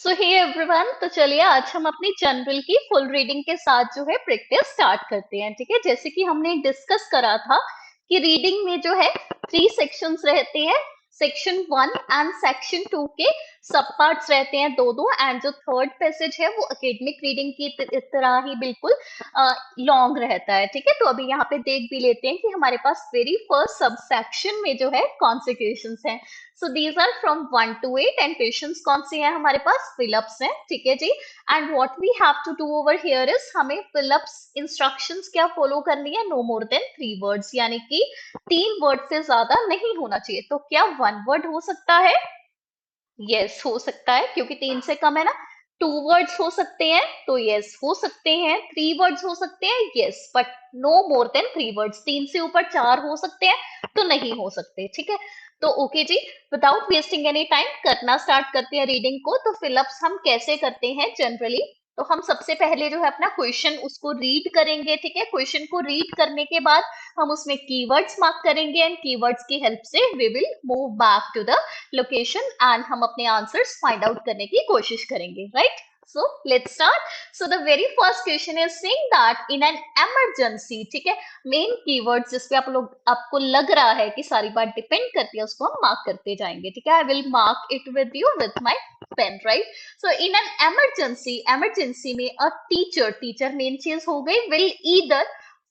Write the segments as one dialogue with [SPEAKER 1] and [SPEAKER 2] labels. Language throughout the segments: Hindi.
[SPEAKER 1] सो हे एवरीवन, तो चलिए आज हम अपनी जनरल की फुल रीडिंग के साथ जो है प्रैक्टिस स्टार्ट करते हैं। ठीक है, जैसे कि हमने डिस्कस करा था कि रीडिंग में जो है 3 सेक्शंस रहते हैं। सेक्शन 1 एंड सेक्शन 2 के सब पार्ट्स रहते हैं दो दो, एंड जो थर्ड पैसेज है वो एकेडमिक रीडिंग की तरह ही बिल्कुल लॉन्ग रहता है। ठीक है, तो अभी यहाँ पे देख भी लेते हैं कि हमारे पास वेरी फर्स्ट सब सेक्शन में जो है कौन से क्वेश्चंस हैं। So these are from 1 to 8 and questions कौन से हैं हमारे पास? फिलअप्स हैं। ठीक है जी। And what we have to do over here is हमें फिलअप्स इंस्ट्रक्शंस क्या फॉलो करनी है? नो मोर देन 3 वर्ड्स, यानी कि 3 वर्ड से ज्यादा नहीं होना चाहिए। तो क्या 1 वर्ड हो सकता है? यस, हो सकता है, क्योंकि 3 से कम है ना। 2 वर्ड्स हो सकते हैं, तो यस हो सकते हैं। 3 वर्ड्स हो सकते हैं, yes, but no more than 3 words. 3 से ऊपर 4 हो सकते हैं, तो नहीं हो सकते। ठीक है, तो ओके जी। विदाउट वेस्टिंग एनी टाइम करना स्टार्ट करते हैं रीडिंग को। तो फिलअप्स हम कैसे करते हैं जनरली? तो हम सबसे पहले जो है अपना क्वेश्चन उसको रीड करेंगे। ठीक है, क्वेश्चन को रीड करने के बाद हम उसमें कीवर्ड्स मार्क करेंगे, एंड कीवर्ड्स की हेल्प से we will move back to the location and हम अपने आंसर्स फाइंड आउट करने की कोशिश करेंगे, right? So let's start. So the very first question is saying that in an emergency, ठीक है, मेन कीवर्ड्स जिस पे आप लोग आपको लग रहा है कि सारी बात डिपेंड करती है उसको हम मार्क करते जाएंगे। ठीक है, I will mark it with you with my pen, right? So in an emergency, emergency में अ टीचर, टीचर मेन चीज हो गई, will either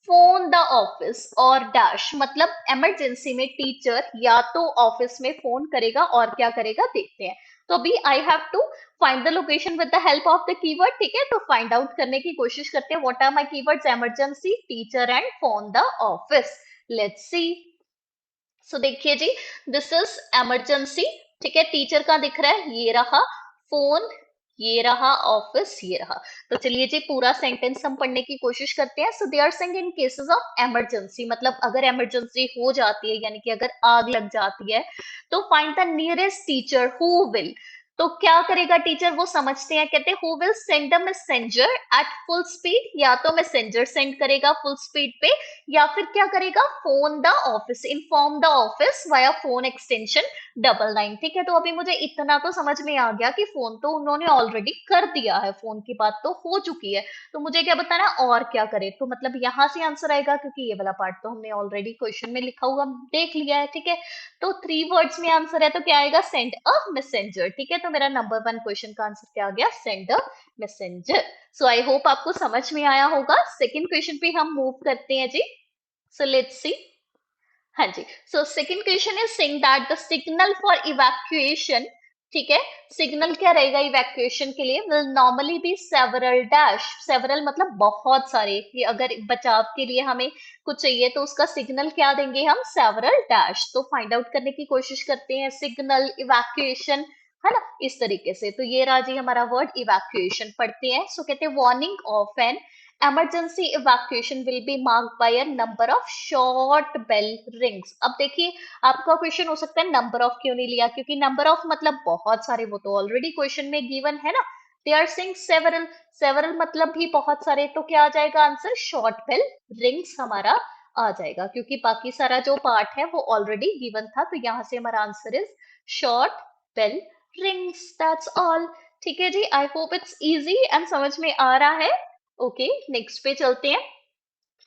[SPEAKER 1] phone the office और डैश, मतलब इमरजेंसी में टीचर या तो ऑफिस में फोन करेगा और क्या करेगा देखते हैं। तो अभी I have to find the location with the help of the keyword. ठीक है, तो फाइंड आउट करने की कोशिश करते हैं। What are my keywords? Emergency, teacher and phone the office. Let's see. So देखिए जी, दिस इज इमरजेंसी। ठीक है, टीचर का दिख रहा है, ये रहा। फोन ये रहा, ऑफिस ये रहा। तो चलिए जी पूरा सेंटेंस हम पढ़ने की कोशिश करते हैं। So they are saying in cases of emergency, मतलब अगर इमरजेंसी हो जाती है, यानी कि अगर आग लग जाती है, तो find the nearest teacher who will. तो क्या करेगा टीचर? वो समझते हैं, कहते हैं who will send a messenger at full speed, या तो मैसेंजर सेंड करेगा फुल स्पीड पे, या फिर क्या करेगा? Phone the office, inform the office via phone extension 99। ठीक है, तो अभी मुझे इतना तो समझ में आ गया कि फोन तो उन्होंने ऑलरेडी कर दिया है, फोन की बात तो हो चुकी है। तो मुझे क्या बताना और क्या करे? तो मतलब यहां से आंसर आएगा, क्योंकि ये वाला पार्ट तो हमने ऑलरेडी क्वेश्चन में लिखा हुआ देख लिया है। ठीक है, तो 3 वर्ड्स में आंसर है, तो क्या आएगा? Send a messenger. ठीक है, तो मेरा नंबर 1 क्वेश्चन का आंसर क्या आ गया? Send a messenger. So I hope आपको समझ में आया होगा। सेकेंड क्वेश्चन पे हम मूव करते हैं जी। सो लेट्स सी। हाँ जी। So second question is saying that the signal for evacuation, ठीक है, सिग्नल क्या रहेगा इवैक्यूएशन के लिए? Will normally be several dash. Several मतलब बहुत सारे, कि अगर बचाव के लिए हमें कुछ चाहिए तो उसका सिग्नल क्या देंगे हम? Several dash. तो फाइंड आउट करने की कोशिश करते हैं, सिग्नल, इवैक्यूएशन, है ना, इस तरीके से। तो ये रहा जी हमारा वर्ड इवैक्यूएशन। पढ़ते हैं। सो कहते हैं warning of an emergency evacuation will be marked by a number of short bell rings। अब देखिए, आपका क्वेश्चन हो सकता है नंबर ऑफ क्यों नहीं लिया, क्योंकि नंबर ऑफ मतलब बहुत सारे, वो तो ऑलरेडी क्वेश्चन में गिवन है ना। They are saying several, several मतलब भी बहुत सारे, तो क्या आ जाएगा आंसर? शॉर्ट बेल रिंग्स हमारा आ जाएगा, क्योंकि बाकी सारा जो पार्ट है वो ऑलरेडी गिवन था। तो यहां से हमारा answer is short bell rings. That's all. ठीक है जी, I hope it's easy and समझ में आ रहा है। ओके, नेक्स्ट पे चलते हैं।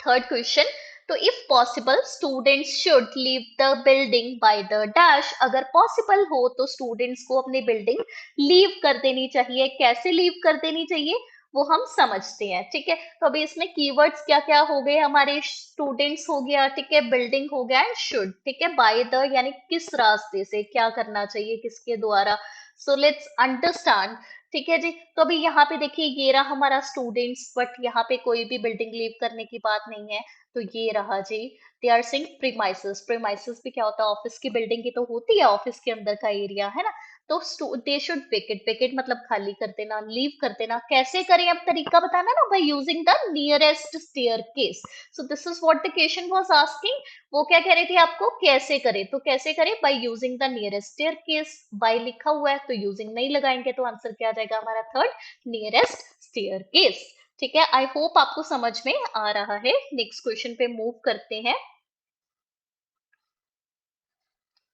[SPEAKER 1] Third question. तो if possible students should leave the building by the dash, अगर पॉसिबल हो तो स्टूडेंट्स को अपनी बिल्डिंग लीव कर देनी चाहिए। कैसे लीव कर देनी चाहिए वो हम समझते हैं। ठीक है, तो अभी इसमें कीवर्ड्स क्या क्या हो गए हमारे? स्टूडेंट्स हो गया, ठीक है, बिल्डिंग हो गया, एंड शुड। ठीक है, बाय द यानी किस रास्ते से, क्या करना चाहिए, किसके द्वारा। सो लेट्स अंडरस्टैंड। ठीक है जी, तो अभी यहाँ पे देखिए ये रहा हमारा स्टूडेंट्स, बट यहाँ पे कोई भी बिल्डिंग लीव करने की बात नहीं है। तो ये रहा जी, they are saying premises. Premises भी क्या होता है? ऑफिस की बिल्डिंग की तो होती है, ऑफिस के अंदर का एरिया, है ना। तो दे शुड वेकेट, वेकेट मतलब खाली कर देना, लीव कर देना। कैसे करें? अब तरीका बताना ना, bye using the nearest staircase. So this is what the question was asking. वो क्या कह रहे थे आपको? कैसे करें? तो कैसे करें? By using the nearest staircase. By लिखा हुआ है तो यूजिंग नहीं लगाएंगे, तो आंसर क्या आ जाएगा हमारा? Third, nearest staircase. ठीक है, आई होप आपको समझ में आ रहा है। नेक्स्ट क्वेश्चन पे मूव करते हैं।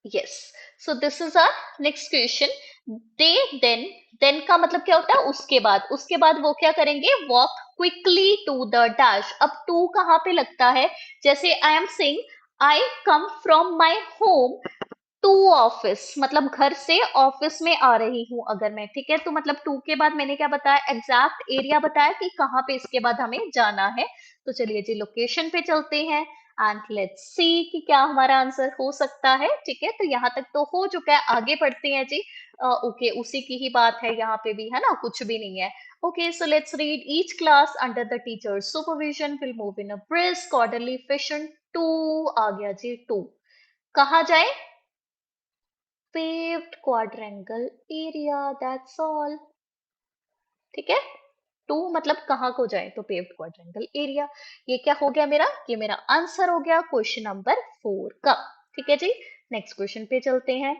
[SPEAKER 1] Yes, so this is our next question. They then का मतलब क्या होता है? उसके बाद वो क्या करेंगे? Walk quickly to the dash. अब टू कहाँ पे लगता है? जैसे I am saying I come from my home to office, मतलब घर से ऑफिस में आ रही हूं अगर मैं, ठीक है, तो मतलब टू के बाद मैंने क्या बताया? एग्जैक्ट एरिया बताया कि कहाँ पे इसके बाद हमें जाना है। तो चलिए जी लोकेशन पे चलते हैं एंड लेट्स सी कि क्या हमारा आंसर हो सकता है। ठीक है, तो यहाँ तक तो हो चुका है, आगे बढ़ते हैं जी। ओके, उसी की ही बात है यहाँ पे भी, है ना, कुछ भी नहीं है। Okay, so let's read each class under the teacher supervision will move in a brisk orderly fashion to, आ गया जी टू। कहाँ जाए? paved quadrangle area, that's all। ठीक है, टू मतलब कहाँ को जाए? तो paved quadrangle area। ये क्या हो गया मेरा? ये मेरा आंसर हो गया क्वेश्चन नंबर 4 का। ठीक है जी, नेक्स्ट क्वेश्चन पे चलते हैं।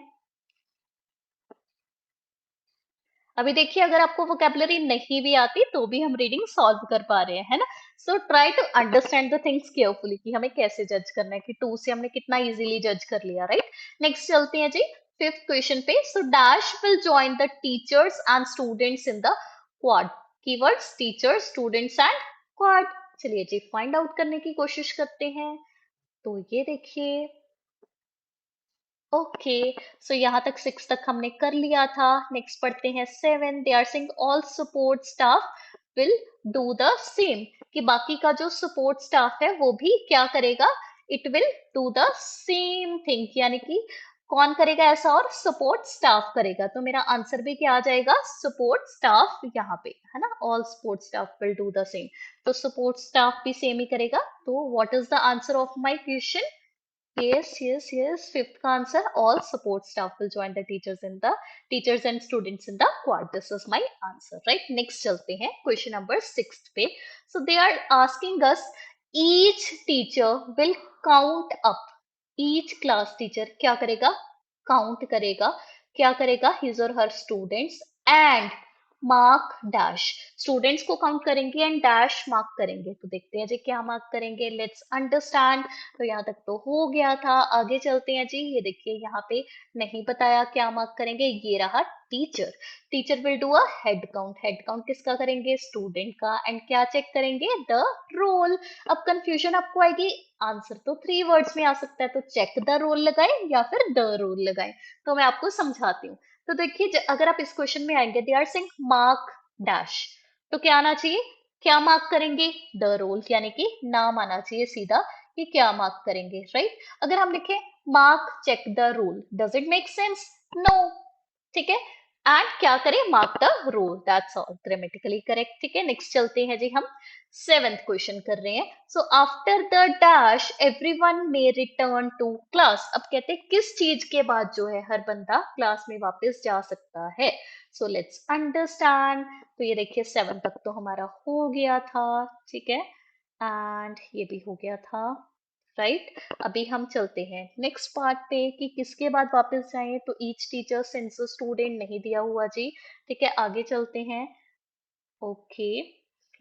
[SPEAKER 1] अभी देखिए, अगर आपको वोकेबलरी नहीं भी आती तो भी हम रीडिंग सॉल्व कर पा रहे हैं, है ना। So try to understand the things carefully कि हमें कैसे जज करना है, कि टू से हमने कितना इजीली जज कर लिया, राइट। नेक्स्ट चलते हैं जी फिफ्थ क्वेश्चन पे। So dash will join the teachers and students in the quad. Keywords teachers, students and quad. चलिए जी फाइंड आउट करने की कोशिश करते हैं। तो ये देखिए, ओके, सो यहाँ तक सिक्स तक हमने कर लिया था। नेक्स्ट पढ़ते हैं seven. They are saying all support staff will do the same, कि बाकी का जो सपोर्ट स्टाफ है वो भी क्या करेगा? It will do the same thing, यानी कि कौन करेगा ऐसा? और सपोर्ट स्टाफ करेगा। तो मेरा आंसर भी क्या आ जाएगा? सपोर्ट स्टाफ यहाँ पे, है ना। All support staff will do the same, तो सपोर्ट स्टाफ भी सेम ही करेगा। तो what is the answer of my question? Yes, yes, yes. Fifth का answer, all support staff will join the teachers and students in the quad. This is my answer, right? Next चलते हैं question number 6 पे. So they are asking us, each teacher will count up. Each class teacher क्या करेगा? Count करेगा। क्या करेगा? His or her students and mark dash. Students को काउंट करेंगे एंड डैश मार्क करेंगे। तो देखते हैं जी क्या मार्क करेंगे, लेट्स अंडरस्टैंड। तो यहाँ तक तो हो गया था, आगे चलते हैं जी। ये देखिए यहाँ पे नहीं बताया क्या मार्क करेंगे। ये रहा teacher. Teacher will do a head count. Head count किसका करेंगे? स्टूडेंट का। एंड क्या चेक करेंगे? The role. अब कंफ्यूजन आपको आएगी, आंसर तो थ्री वर्ड्स में आ सकता है, तो चेक द रोल लगाए या फिर द रोल लगाए। तो मैं आपको समझाती हूँ। तो देखिए, अगर आप इस क्वेश्चन में आएंगे, they are saying mark dash, तो क्या आना चाहिए? क्या मार्क करेंगे? द रोल, यानी कि नाम आना चाहिए सीधा कि क्या मार्क करेंगे, राइट। अगर हम लिखें mark check the roll, does it make sense? No. ठीक है, एंड क्या करें? Mark the roll, that's all, grammatically correct. ठीक है, नेक्स्ट चलते हैं जी हम सेवेंथ क्वेश्चन कर रहे हैं। So after the dash everyone may return to class. अब कहते हैं किस चीज के बाद जो है हर बंदा क्लास में वापस जा सकता है। So let's understand. तो ये देखिए सेवन तक तो हमारा हो गया था, ठीक है, एंड ये भी हो गया था, राइट। अभी हम चलते हैं नेक्स्ट पार्ट पे कि किसके बाद वापस जाएं। तो ईच टीचर सिंस स्टूडेंट नहीं दिया हुआ जी। ठीक है, आगे चलते हैं। ओके,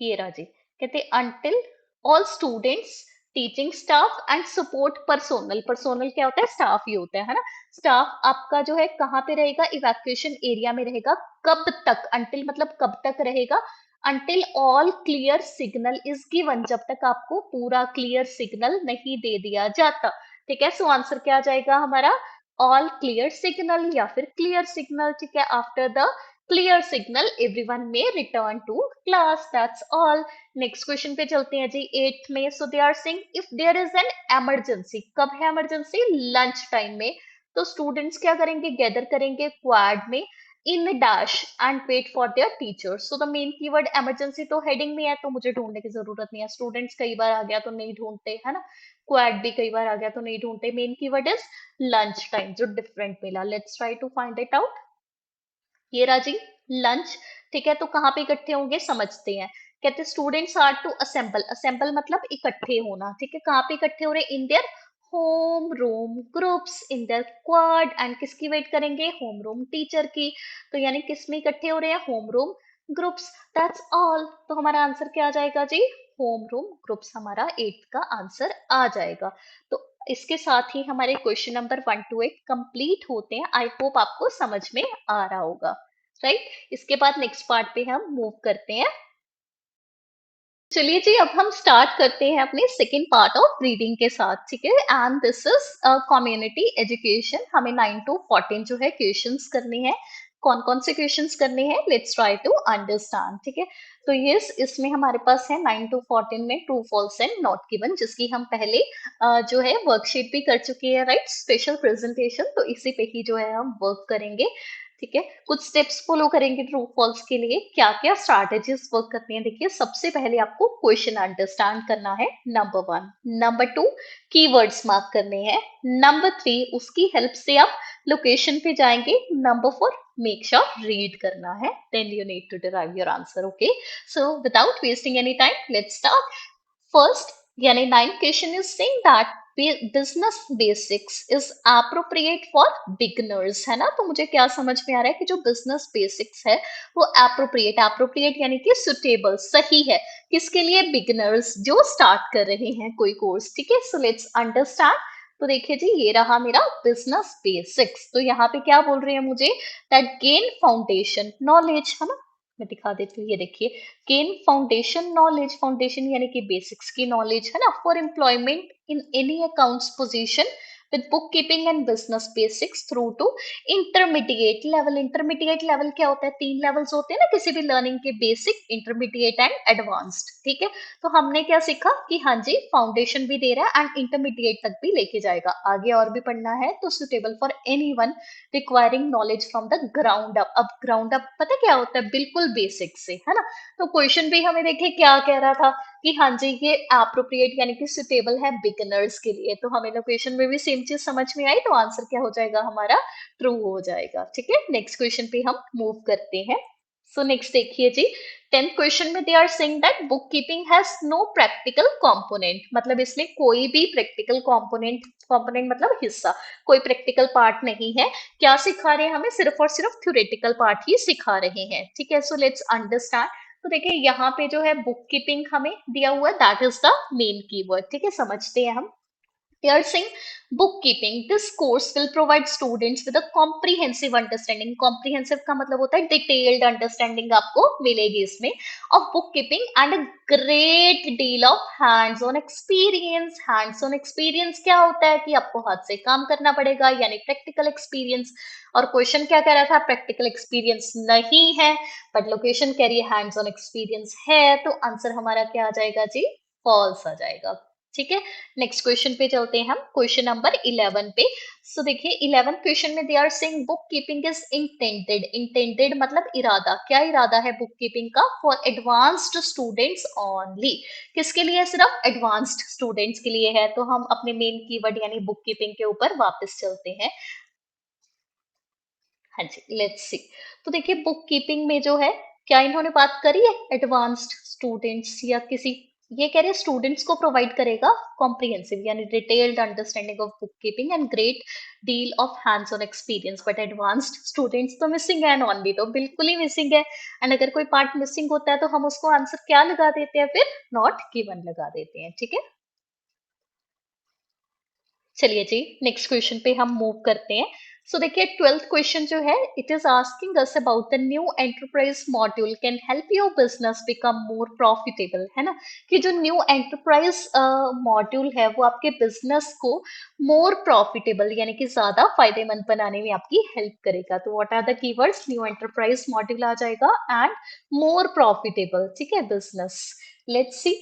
[SPEAKER 1] ये रहा जी। कहते until all students, teaching staff and support personnel. Personnel क्या होता है? स्टाफ ही होता है ना। स्टाफ आपका जो है कहाँ पे रहेगा? इवैक्यूएशन एरिया में रहेगा। कब तक? अंटिल मतलब कब तक रहेगा? Until all clear signal is given, जब तक आपको पूरा क्लियर सिग्नल नहीं दे दिया जाता। ठीक है, सो आंसर क्या आ जाएगा हमारा? ऑल क्लियर सिग्नल या फिर क्लियर सिग्नल। ठीक है, after the clear signal everyone में return to class, that's all. Next question पे चलते हैं जी एट्थ में। So they are saying if there is an emergency. कब है इमरजेंसी? लंच टाइम में। तो स्टूडेंट्स क्या करेंगे? गैदर करेंगे क्वाड में in dash and wait for their teachers. So the main keyword emergency तो हेडिंग में है, तो मुझे ढूंढने की जरूरत नहीं है। स्टूडेंट्स कई बार आ गया तो नहीं ढूंढते, है ना। क्वाड भी कई बार आ गया तो नहीं ढूंढते। Main keyword is lunch time, जो डिफरेंट मिला। Let's try to find it out. ये राजी लंच। ठीक है, तो कहाँ पे इकट्ठे होंगे समझते हैं। कहते students are to assemble. Assemble मतलब इकट्ठे होना। ठीक है, कहाँ पे इकट्ठे हो रहे? In their home room groups in their quad. And किसकी वेट करेंगे? होम रूम टीचर की। तो यानी किस में इकट्ठे हो रहे हैं? Home room groups, that's all. तो हमारा आंसर क्या आ जाएगा जी? होम रूम ग्रुप्स हमारा एट का आंसर आ जाएगा। तो इसके साथ ही हमारे क्वेश्चन नंबर 1 to 8 कंप्लीट होते हैं। आई होप आपको समझ में आ रहा होगा, राइट। इसके बाद नेक्स्ट पार्ट पे हम मूव करते हैं। चलिए जी, अब हम स्टार्ट करते हैं अपने सेकेंड पार्ट ऑफ रीडिंग के साथ, ठीक है। And this is community education. हमें 9 to 14 जो है क्वेश्चंस करने हैं। कौन कौन से क्वेश्चंस करने हैं, लेट्स ट्राई टू अंडरस्टैंड, ठीक है। तो ये इसमें हमारे पास है 9 to 14 में true false and not given, जिसकी हम पहले जो है वर्कशीट भी कर चुके हैं, राइट, स्पेशल प्रेजेंटेशन। तो इसी पे ही जो है हम वर्क करेंगे, ठीक है। कुछ स्टेप्स फॉलो करेंगे ट्रू फॉल्स के लिए। क्या क्या स्ट्रैटेजीज वर्क करती हैं, देखिए। सबसे पहले आपको क्वेश्चन अंडरस्टैंड करना है, नंबर 1। नंबर 2, कीवर्ड्स मार्क करने हैं। नंबर 3, उसकी हेल्प से आप लोकेशन पे जाएंगे। नंबर 4, मेक श्योर रीड करना है, then you need to derive your answer. Okay, so without wasting any time, let's start. First, यानी 9th question is saying that business basics is appropriate for beginners, है ना। तो मुझे क्या समझ में आ रहा है कि जो बिजनेस बेसिक्स है वो एप्रोप्रिएट यानी कि सुटेबल, सही है किसके लिए, बिगिनर्स जो स्टार्ट कर रहे हैं कोई कोर्स, ठीक है। So let's understand. तो देखिए जी, ये रहा मेरा बिजनेस बेसिक्स। तो यहाँ पे क्या बोल रहे हैं मुझे, दैट गेन फाउंडेशन नॉलेज, है ना। मैं दिखा देती हूँ, ये देखिए, गेन फाउंडेशन नॉलेज, फाउंडेशन यानी कि बेसिक्स की नॉलेज, है ना, for employment in any accounts position with book keeping and business basics through to intermediate level. Intermediate level क्या होता है, 3 लेवल्स होते हैं ना किसी भी लर्निंग के, बेसिक, इंटरमीडिएट एंड एडवांस्ड, ठीक है। तो हमने क्या सीखा कि हाँ जी, फाउंडेशन भी दे रहा है एंड इंटरमीडिएट तक भी लेके जाएगा, आगे और भी पढ़ना है तो suitable for anyone requiring knowledge from the ground up. अब ग्राउंड अप पता क्या होता है, बिल्कुल बेसिक से, है ना। तो क्वेश्चन भी हमें देखिए क्या कह रहा था कि हाँ जी, ये एप्रोप्रिएट यानी कि सुटेबल है बिगिनर्स के लिए। तो हमें लोकेशन में भी सेम चीज समझ में आई, तो आंसर क्या हो जाएगा हमारा, ट्रू हो जाएगा, ठीक है। नेक्स्ट क्वेश्चन पे हम मूव करते हैं। सो नेक्स्ट देखिए जी, 10th क्वेश्चन में they are saying that book keeping has no practical component, मतलब इसमें कोई भी प्रैक्टिकल कंपोनेंट मतलब हिस्सा, कोई प्रैक्टिकल पार्ट नहीं है। क्या सिखा रहे हैं हमें, सिर्फ और सिर्फ थ्योरेटिकल पार्ट ही सिखा रहे हैं, ठीक है। So let's understand. तो देखिए यहाँ पे जो है बुक कीपिंग हमें दिया हुआ है, that is the main keyword, ठीक है। समझते हैं हम। They are saying bookkeeping. This course will provide students with a comprehensive understanding. Comprehensive का मतलब होता है detailed understanding आपको मिलेगी इसमें of bookkeeping and a great deal of hands-on experience. Hands-on experience क्या होता है कि आपको हाथ से काम करना पड़ेगा, यानी practical experience। और क्वेश्चन क्या कह रहा था, प्रैक्टिकल एक्सपीरियंस नहीं है, बट लोकेशन कह रही है हैंड्स ऑन एक्सपीरियंस है। तो आंसर हमारा क्या आ जाएगा जी, फॉल्स आ जाएगा, ठीक है। नेक्स्ट क्वेश्चन पे चलते हैं हम, क्वेश्चन नंबर 11 पे। सो देखिए 11th क्वेश्चन में they are saying book keeping is intended. Intended मतलब इरादा, क्या इरादा है बुक कीपिंग का, फॉर एडवांस्ड स्टूडेंट्स ओनली। किसके लिए, सिर्फ एडवांस्ड स्टूडेंट्स के लिए है। तो हम अपने मेन कीवर्ड यानी बुक कीपिंग के ऊपर वापस चलते हैं। हाँ जी, लेट्स सी। तो देखिए बुक कीपिंग में जो है, क्या इन्होंने बात करी है एडवांस्ड स्टूडेंट्स या किसी, ये कह रहे हैं स्टूडेंट्स को प्रोवाइड करेगा कॉम्प्रिहेंसिव यानी detailed understanding of book keeping and great deal of hands on experience, but advanced students तो मिसिंग है, नॉन भी तो बिल्कुल ही मिसिंग है। एंड अगर कोई पार्ट मिसिंग होता है तो हम उसको आंसर क्या लगा देते हैं, फिर नॉट गिवन लगा देते हैं, ठीक है। चलिए जी, नेक्स्ट क्वेश्चन पे हम मूव करते हैं। सो देखिए 12th क्वेश्चन जो है, it is asking us about the new enterprise module can help your business become more profitable, है ना। कि जो न्यू एंटरप्राइज मॉड्यूल है वो आपके बिजनेस को मोर प्रॉफिटेबल यानी कि ज्यादा फायदेमंद बनाने में आपकी हेल्प करेगा। तो what are the keywords, new enterprise module आ जाएगा एंड मोर प्रॉफिटेबल, ठीक है, बिजनेस। Let's see.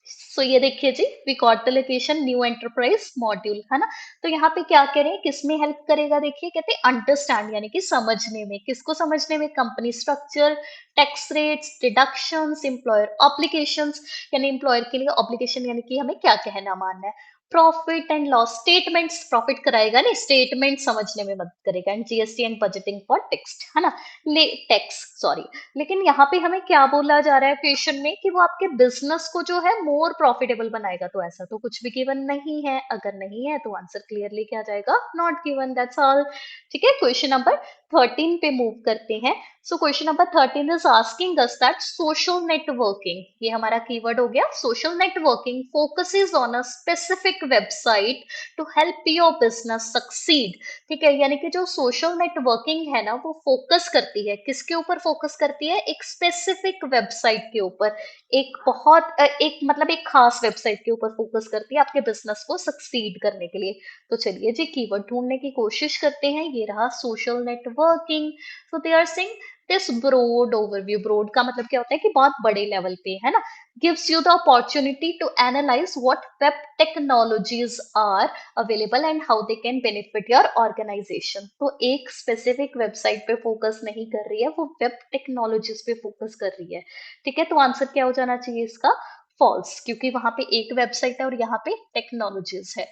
[SPEAKER 1] सो ये देखिए जी, we got the location new enterprise module, है ना। तो यहाँ पे क्या कह रहे हैं, किसमें हेल्प करेगा, देखिए कहते हैं अंडरस्टैंड यानी कि समझने में। किसको समझने में, company structure, tax rates, deductions, employer obligations, यानी एम्प्लॉयर के लिए ऑब्लिगेशन यानी कि हमें क्या कहना मानना है, profit and loss statements, profit कराएगा नहीं, स्टेटमेंट समझने में मदद करेगा, and GST and budgeting for text, है ना, ले टैक्स, सॉरी। लेकिन यहाँ पे हमें क्या बोला जा रहा है क्वेश्चन में कि वो आपके बिजनेस को जो है मोर प्रॉफिटेबल बनाएगा। तो ऐसा तो कुछ भी गिवन नहीं है, अगर नहीं है तो आंसर क्लियरली क्या आ जाएगा, नॉट गिवन, दैट्स ऑल, ठीक है। क्वेश्चन नंबर 13 पे मूव करते हैं। So question number 13 is asking us that social networking, ये हमारा कीवर्ड हो गया, social networking focuses on a specific website to help your business succeed. ठीक है, यानी कि जो सोशल नेटवर्किंग है ना, वो फोकस करती है किसके ऊपर, फोकस करती है एक स्पेसिफिक वेबसाइट के ऊपर, एक बहुत एक मतलब एक खास वेबसाइट के ऊपर फोकस करती है आपके बिजनेस को सक्सीड करने के लिए। तो चलिए जी कीवर्ड ढूंढने की कोशिश करते हैं, ये रहा social networking. So they are saying this broad overview, broad का मतलब क्या होता है कि बहुत बड़े लेवल पे, है ना, gives you the opportunity to analyse what web technologies are available and how they can benefit your organisation. तो एक स्पेसिफिक वेबसाइट पे फोकस नहीं कर रही है, वो वेब टेक्नोलॉजीज पे फोकस कर रही है। ठीक है, तो आंसर क्या हो जाना चाहिए इसका, फॉल्स, क्योंकि वहां पे एक वेबसाइट है और यहाँ पे टेक्नोलॉजीज है।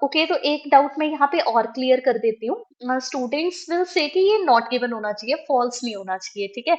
[SPEAKER 1] ओके, तो एक डाउट मैं यहाँ पे और क्लियर कर देती हूँ, स्टूडेंट्स विल से कि ये नॉट गिवन होना चाहिए, फॉल्स नहीं होना चाहिए, ठीक है।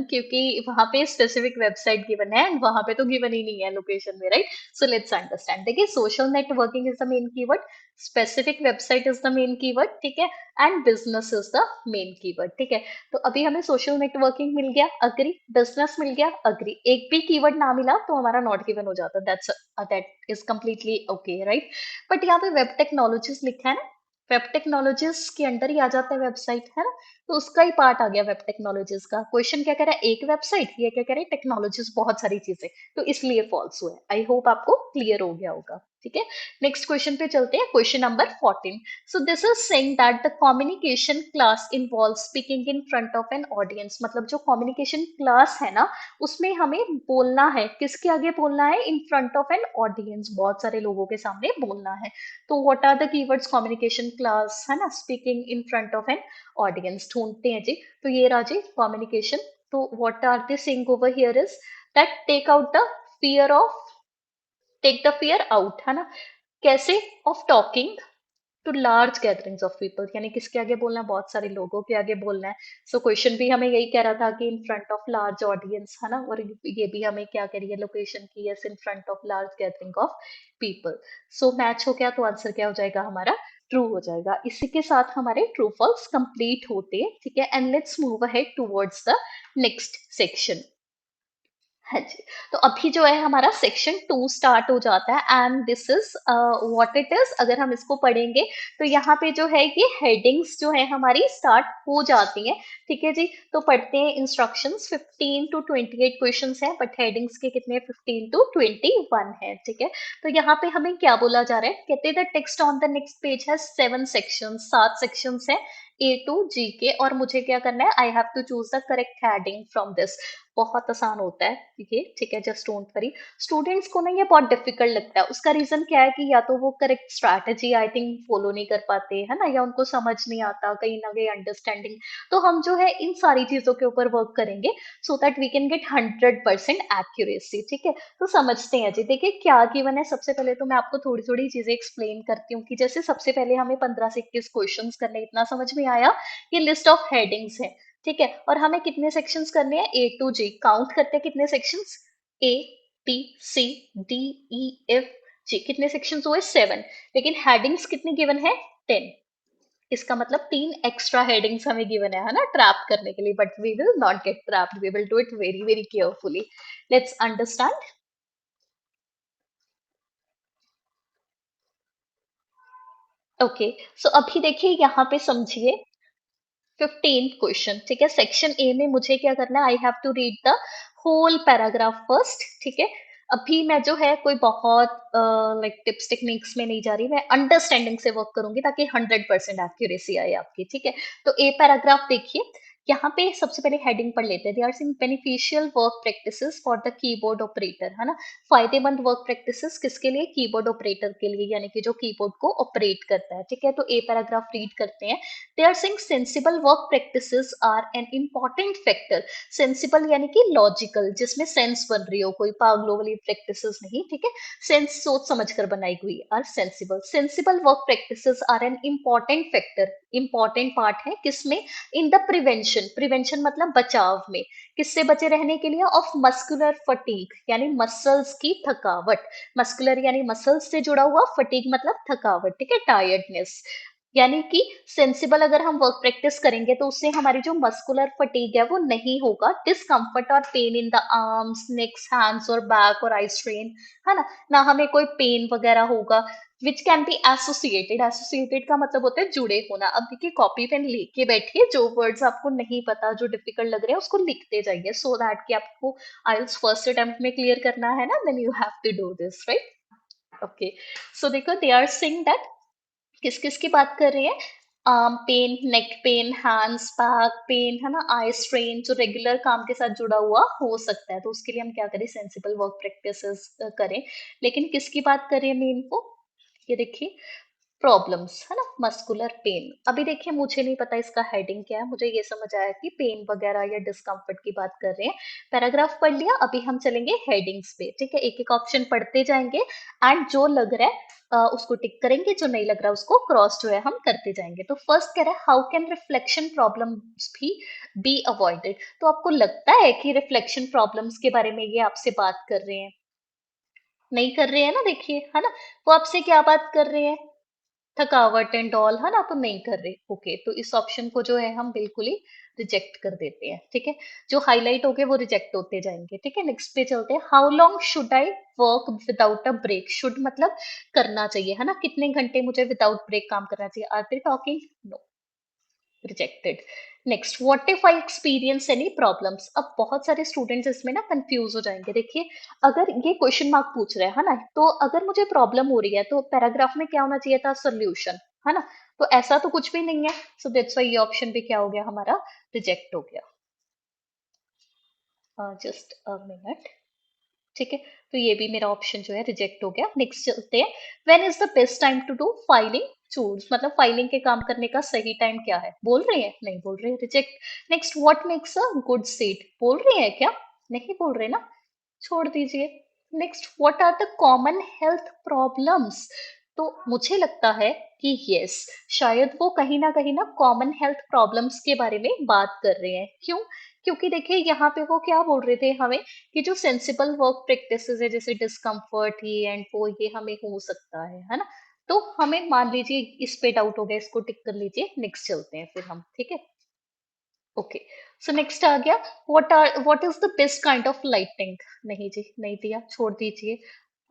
[SPEAKER 1] क्योंकि वहां पे स्पेसिफिक वेबसाइट गिवन है एंड वहां पे तो गिवन ही नहीं है लोकेशन में, राइट। सो लेट्स अंडरस्टैंड, देखिए social networking is the main keyword, specific website is the main keyword, ठीक है, and business is the main keyword, ठीक है। तो अभी हमें सोशल नेटवर्किंग मिल गया, अग्री, बिजनेस मिल गया, अग्री, एक भी कीवर्ड ना मिला तो हमारा नॉट गिवन हो जाता, that is completely okay, right. But यहाँ पे वेब टेक्नोलॉजीज लिखा है ना, वेब टेक्नोलॉजीज के अंडर ही आ जाता है वेबसाइट, है ना, तो उसका ही पार्ट आ गया वेब टेक्नोलॉजीज का। क्वेश्चन क्या कह रहा है, एक वेबसाइट, ये क्या कह रहा है टेक्नोलॉजीज, बहुत सारी चीजें, तो इसलिए फॉल्स हुआ है। आई होप आपको क्लियर हो गया होगा, ठीक है। नेक्स्ट क्वेश्चन पे चलते हैं, question number 14। So this is saying that the communication class involve speaking in front of an audience, मतलब जो कम्युनिकेशन क्लास है ना, उसमें हमें बोलना है, किसके आगे बोलना है, in front of an audience, बहुत सारे लोगों के सामने बोलना है। तो what are the keywords, communication class, है ना, speaking in front of an audience, ढूंढते हैं जी। तो ये रहा जी कम्युनिकेशन। तो what are they saying over here is that take out the fear of, take the fear out, है ना, कैसे, of talking to large gatherings of people, यानी किसके आगे बोलना है, बहुत सारे लोगों के आगे बोलना है। सो क्वेश्चन भी हमें यही कह रहा था कि इन फ्रंट ऑफ लार्ज ऑडियंस, है ना, और ये भी हमें क्या कह रही है लोकेशन की, yes, in front of large gathering of people. So match हो गया, तो आंसर क्या हो जाएगा हमारा, ट्रू हो जाएगा। इसी के साथ हमारे ट्रू फॉल्स कंप्लीट होते हैं, ठीक है। And let's move ahead towards the next section. हाँ जी, तो अभी जो है हमारा सेक्शन 2 स्टार्ट हो जाता है and this is what it is. अगर हम इसको पढ़ेंगे तो यहाँ पे जो है ये हेडिंग्स जो है हमारी स्टार्ट हो जाती हैं, ठीक है जी। तो पढ़ते हैं, इंस्ट्रक्शंस 15 टू 28 क्वेश्चंस हैं, बट हेडिंग्स के कितने, 15 टू 21 है, ठीक है। तो यहाँ पे हमें क्या बोला जा रहा है, कहते हैं the text on the next page है 7 सेक्शंस, 7 सेक्शंस है ए टू जी के, और मुझे क्या करना है, I have to choose the correct heading from this. बहुत आसान होता है ये, ठीक है, जस्ट डोंट वरी। स्टूडेंट्स को ना ये बहुत डिफिकल्ट लगता है, उसका रीजन क्या है कि या तो वो correct strategy I think follow नहीं कर पाते, है ना, या उनको समझ नहीं आता, कहीं ना कहीं अंडरस्टैंडिंग। तो हम जो है इन सारी चीजों के ऊपर वर्क करेंगे so that we can get 100% accuracy, ठीक है। तो समझते हैं जी, देखिए क्या गिवन है। सबसे पहले तो मैं आपको थोड़ी थोड़ी चीजें एक्सप्लेन करती हूँ, कि जैसे सबसे पहले हमें 15 से 21 क्वेश्चन करने, इतना समझ में आया। ये लिस्ट ऑफ हेडिंग्स है, ठीक है, और हमें कितने सेक्शंस करने हैं, ए टू जी, काउंट करते हैं कितने sections, A B C D E F G, कितने सेक्शंस हुए, 7। लेकिन हेडिंग्स कितनी गिवन है, 10। इसका मतलब 3 एक्स्ट्रा हेडिंग्स हमें गिवन है ना, ट्रैप करने के लिए, but we will not get trapped, we will do it very very carefully. Let's understand. Okay, so अभी देखिए यहाँ पे समझिए, 15 क्वेश्चन, ठीक है। सेक्शन ए में मुझे क्या करना है, I have to read the whole paragraph first, ठीक है। अभी मैं जो है कोई बहुत लाइक टिप्स टेक्निक्स में नहीं जा रही, मैं अंडरस्टैंडिंग से वर्क करूंगी ताकि 100% एक्यूरेसी आए आपकी, ठीक है। तो ए पैराग्राफ देखिए, यहाँ पे सबसे पहले हेडिंग पढ़ लेते हैं, they are saying beneficial work practices for the keyboard operator, है ना। फायदेमंद वर्क प्रैक्टिसेस किसके लिए, कीबोर्ड ऑपरेटर के लिए, यानी कि जो कीबोर्ड को ऑपरेट करता है, ठीक है। तो ए पैराग्राफ रीड करते हैं। they are saying sensible work practices are an important factor। sensible यानी कि लॉजिकल, जिसमें सेंस बन रही हो, कोई पागलों वाली प्रैक्टिसेस नहीं, ठीक है। सेंस सोच समझ कर बनाई हुई are sensible. Sensible work practices are an important factor, important part है किसमें, इन द प्रिवेंशन, प्रिवेंशन मतलब बचाव में, किससे बचे रहने के लिए, ऑफ मस्कुलर फटीग, यानी मसल्स की थकावट। मस्कुलर यानी मसल्स से जुड़ा हुआ, फटीग मतलब थकावट, ठीक है, टायर्डनेस। यानी कि सेंसिबल अगर हम वर्क प्रैक्टिस करेंगे तो उससे हमारी जो मस्कुलर फटीग है वो नहीं होगा, डिस्कम्फर्ट और pain in the arms, next, hands और बैक और आई स्ट्रेन, है ना, ना हमें कोई पेन वगैरह होगा, which can be associated. Associated का मतलब होता है जुड़े होना। अब देखिए कॉपी पेन लेके बैठिए, जो वर्ड्स आपको नहीं पता, जो डिफिकल्ट लग रहे हैं उसको लिखते जाइए, सो दैट कि आपको आइल्स फर्स्ट अटेम्प्ट में क्लियर करना है ना, then you have to do this, right. Okay, so देखो दे आर सेइंग दैट, किस किस की बात कर रहे हैं, arm pain, neck pain, hands, back pain, है ना, आई स्ट्रेन, जो रेगुलर काम के साथ जुड़ा हुआ हो सकता है, तो उसके लिए हम क्या करें, सेंसिबल वर्क प्रैक्टिसेस करें। लेकिन किसकी बात कर रहे हैं मेन को, ये देखिए, प्रॉब्लम्स, है ना, मस्कुलर पेन। अभी देखिए मुझे नहीं पता इसका हेडिंग क्या है, मुझे ये समझ आया कि पेन वगैरह या डिस्कम्फर्ट की बात कर रहे हैं। पैराग्राफ पढ़ लिया, अभी हम चलेंगे हेडिंग्स पे, ठीक है, एक एक ऑप्शन पढ़ते जाएंगे एंड जो लग रहा है उसको टिक करेंगे, जो नहीं लग रहा उसको क्रॉस जो है हम करते जाएंगे। तो फर्स्ट कह रहा है, हाउ कैन रिफ्लेक्शन प्रॉब्लम्स भी बी अवॉइडेड। तो आपको लगता है कि रिफ्लेक्शन प्रॉब्लम्स के बारे में ये आपसे बात कर रहे हैं? नहीं कर रहे हैं ना, देखिए, है ना, वो आपसे क्या बात कर रहे हैं, थकावट एंड ऑल, है ना, तो नहीं कर रहे। ओके, तो इस ऑप्शन को जो है हम बिल्कुल ही रिजेक्ट कर देते हैं, ठीक है, जो हाईलाइट हो गए वो रिजेक्ट होते जाएंगे, ठीक है। नेक्स्ट पे चलते हैं, how long should I work without a break. Should मतलब करना चाहिए, है ना, कितने घंटे मुझे विदाउट ब्रेक काम करना चाहिए। Are they talking, no, rejected. Next, what if I experience any problems. अब बहुत सारे स्टूडेंट्स इसमें ना कंफ्यूज हो जाएंगे। देखिए, अगर ये क्वेश्चन मार्क पूछ रहे हैं, है ना, तो अगर मुझे प्रॉब्लम हो रही है तो पैराग्राफ में क्या होना चाहिए था, सोल्यूशन, है ना, तो ऐसा तो कुछ भी नहीं है, सो दैट्स व्हाई ये ऑप्शन भी क्या हो गया हमारा, रिजेक्ट हो गया। जस्ट अ मिनट, ठीक है, तो ये भी मेरा ऑप्शन जो है रिजेक्ट हो गया। नेक्स्ट चलते हैं, when is the best time to do filing choose, मतलब फाइलिंग के काम करने का सही टाइम क्या है, बोल रहे हैं, नहीं बोल रहे, reject. Next, what makes a good seat, बोल रहे हैं क्या, नहीं बोल रहे ना, छोड़ दीजिए। Next, what are the common health problems. तो मुझे लगता है कि यस, शायद वो कहीं ना कॉमन हेल्थ प्रॉब्लम्स के बारे में बात कर रहे हैं। क्यों? क्योंकि देखिए यहाँ पे वो क्या बोल रहे थे हमें, कि जो सेंसिबल वर्क प्रैक्टिसेस है, जैसे डिस्कम्फर्ट ही एंड वो, ये हमें हो सकता है ना, तो हमें मान लीजिए इस पे डाउट हो गया, इसको टिक कर लीजिए। नेक्स्ट चलते हैं फिर हम, ठीक है। ओके, सो नेक्स्ट आ गया, what is the best kind of lighting. नहीं जी, नहीं दिया, छोड़ दीजिए।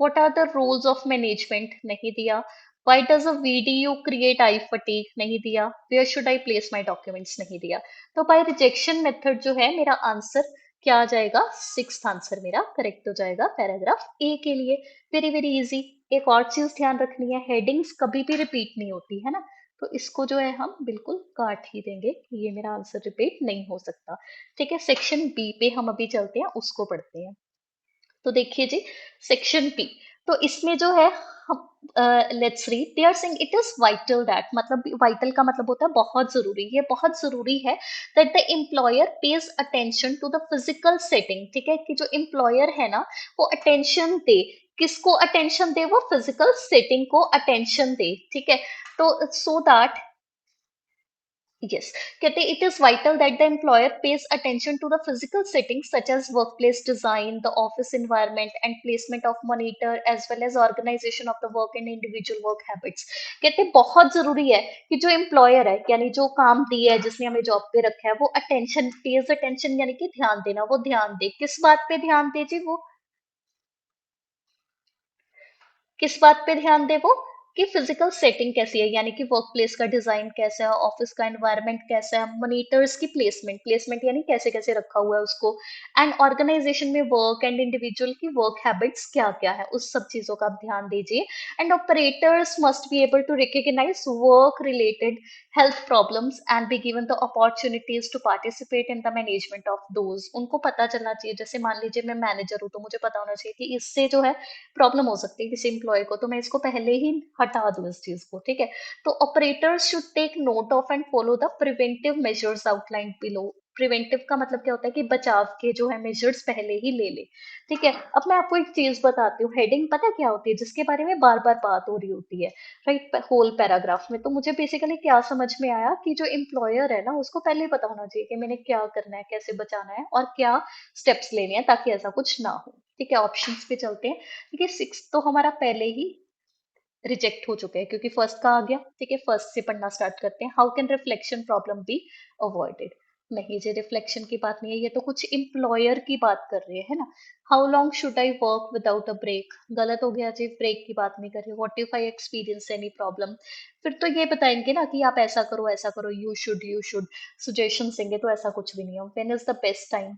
[SPEAKER 1] What are the rules of management, नहीं दिया। Why does a video create eye fatigue, नहीं दिया। Where should I place my documents, नहीं दिया। तो बाय रिजेक्शन मेथड जो है मेरा आंसर क्या आ जाएगा, सिक्स्थ आंसर मेरा करेक्ट हो जाएगा पैराग्राफ ए के लिए। Very very easy. एक और चीज ध्यान रखनी है, हेडिंग्स कभी भी रिपीट नहीं होती, है ना, तो इसको जो है हम बिल्कुल काट ही देंगे कि ये मेरा आंसर रिपीट नहीं हो सकता, ठीक है। सेक्शन बी पे हम अभी चलते हैं, उसको पढ़ते हैं। तो देखिए जी, सेक्शन बी, तो इसमें जो है हम, let's read, they are saying it is vital that, मतलब वाइटल का मतलब होता है बहुत जरूरी, ये बहुत जरूरी है, that the employer pays attention to the physical setting, ठीक है, कि जो एम्प्लॉयर है ना वो अटेंशन दे, किसको अटेंशन दे, वो फिजिकल सेटिंग को अटेंशन दे, ठीक है। तो सो दैट, yes, कहते it is vital that the employer pays attention to the physical settings such as workplace design, the office environment, and placement of monitor, as well as organization of the work and individual work habits. कहते बहुत जरूरी है कि जो एम्प्लॉयर है, यानी जो काम दिया है, जिसने हमें जॉब पे रखा है, वो अटेंशन, पेज अटेंशन, यानी कि ध्यान देना, वो ध्यान दे, किस बात पे ध्यान दे जी, वो किस बात पे ध्यान दे, वो कि फिजिकल सेटिंग कैसी है, यानी कि वर्क प्लेस का डिजाइन कैसा है, ऑफिस का एनवायरनमेंट कैसा है, मॉनिटर्स की प्लेसमेंट, प्लेसमेंट यानी कैसे कैसे रखा हुआ है उसको, एंड ऑर्गेनाइजेशन में वर्क एंड इंडिविजुअल की वर्क हैबिट्स क्या क्या है, उस सब चीजों का आप ध्यान दीजिए। And operators must be able to recognise work related health problems and be given the opportunities to participate in the management of those. उनको पता चलना चाहिए, जैसे मान लीजिए मैं मैनेजर हूँ, तो मुझे पता होना चाहिए कि इससे जो है प्रॉब्लम हो सकती है किसी एम्प्लॉय को, तो मैं इसको पहले ही हटा दूं इस चीज को, ठीक है। तो operators should take note of and follow the preventive measures outline below. Preventive का मतलब क्या होता है कि बचाव के जो है मेजर्स पहले ही ले ले, ठीक है। अब मैं आपको एक चीज बताती हूँ, हेडिंग पता क्या होती है, जिसके बारे में बार बार बात हो रही होती है, राइट, होल पैराग्राफ में। तो मुझे बेसिकली क्या समझ में आया कि जो एम्प्लॉयर है ना उसको पहले ही पता होना चाहिए कि मैंने क्या करना है, कैसे बचाना है और क्या स्टेप्स लेने हैं, ताकि ऐसा कुछ ना हो, ठीक है। ऑप्शंस पे चलते हैं, देखिए सिक्स तो हमारा पहले ही रिजेक्ट हो चुके हैं क्योंकि फर्स्ट का आ गया। ठीक है, फर्स्ट से पढ़ना स्टार्ट करते हैं। How can reflection problem be avoided? नहीं जी, रिफ्लेक्शन की बात नहीं है, ये तो कुछ एम्प्लॉयर की बात कर रहे हैं, है ना। How long should I work without a break? गलत हो गया जी, ब्रेक की बात नहीं कर रही। What if I experience any problem? फिर तो ये बताएंगे ना कि आप ऐसा करो, यू शुड सजेशन देंगे, तो ऐसा कुछ भी नहीं है। When is the best time?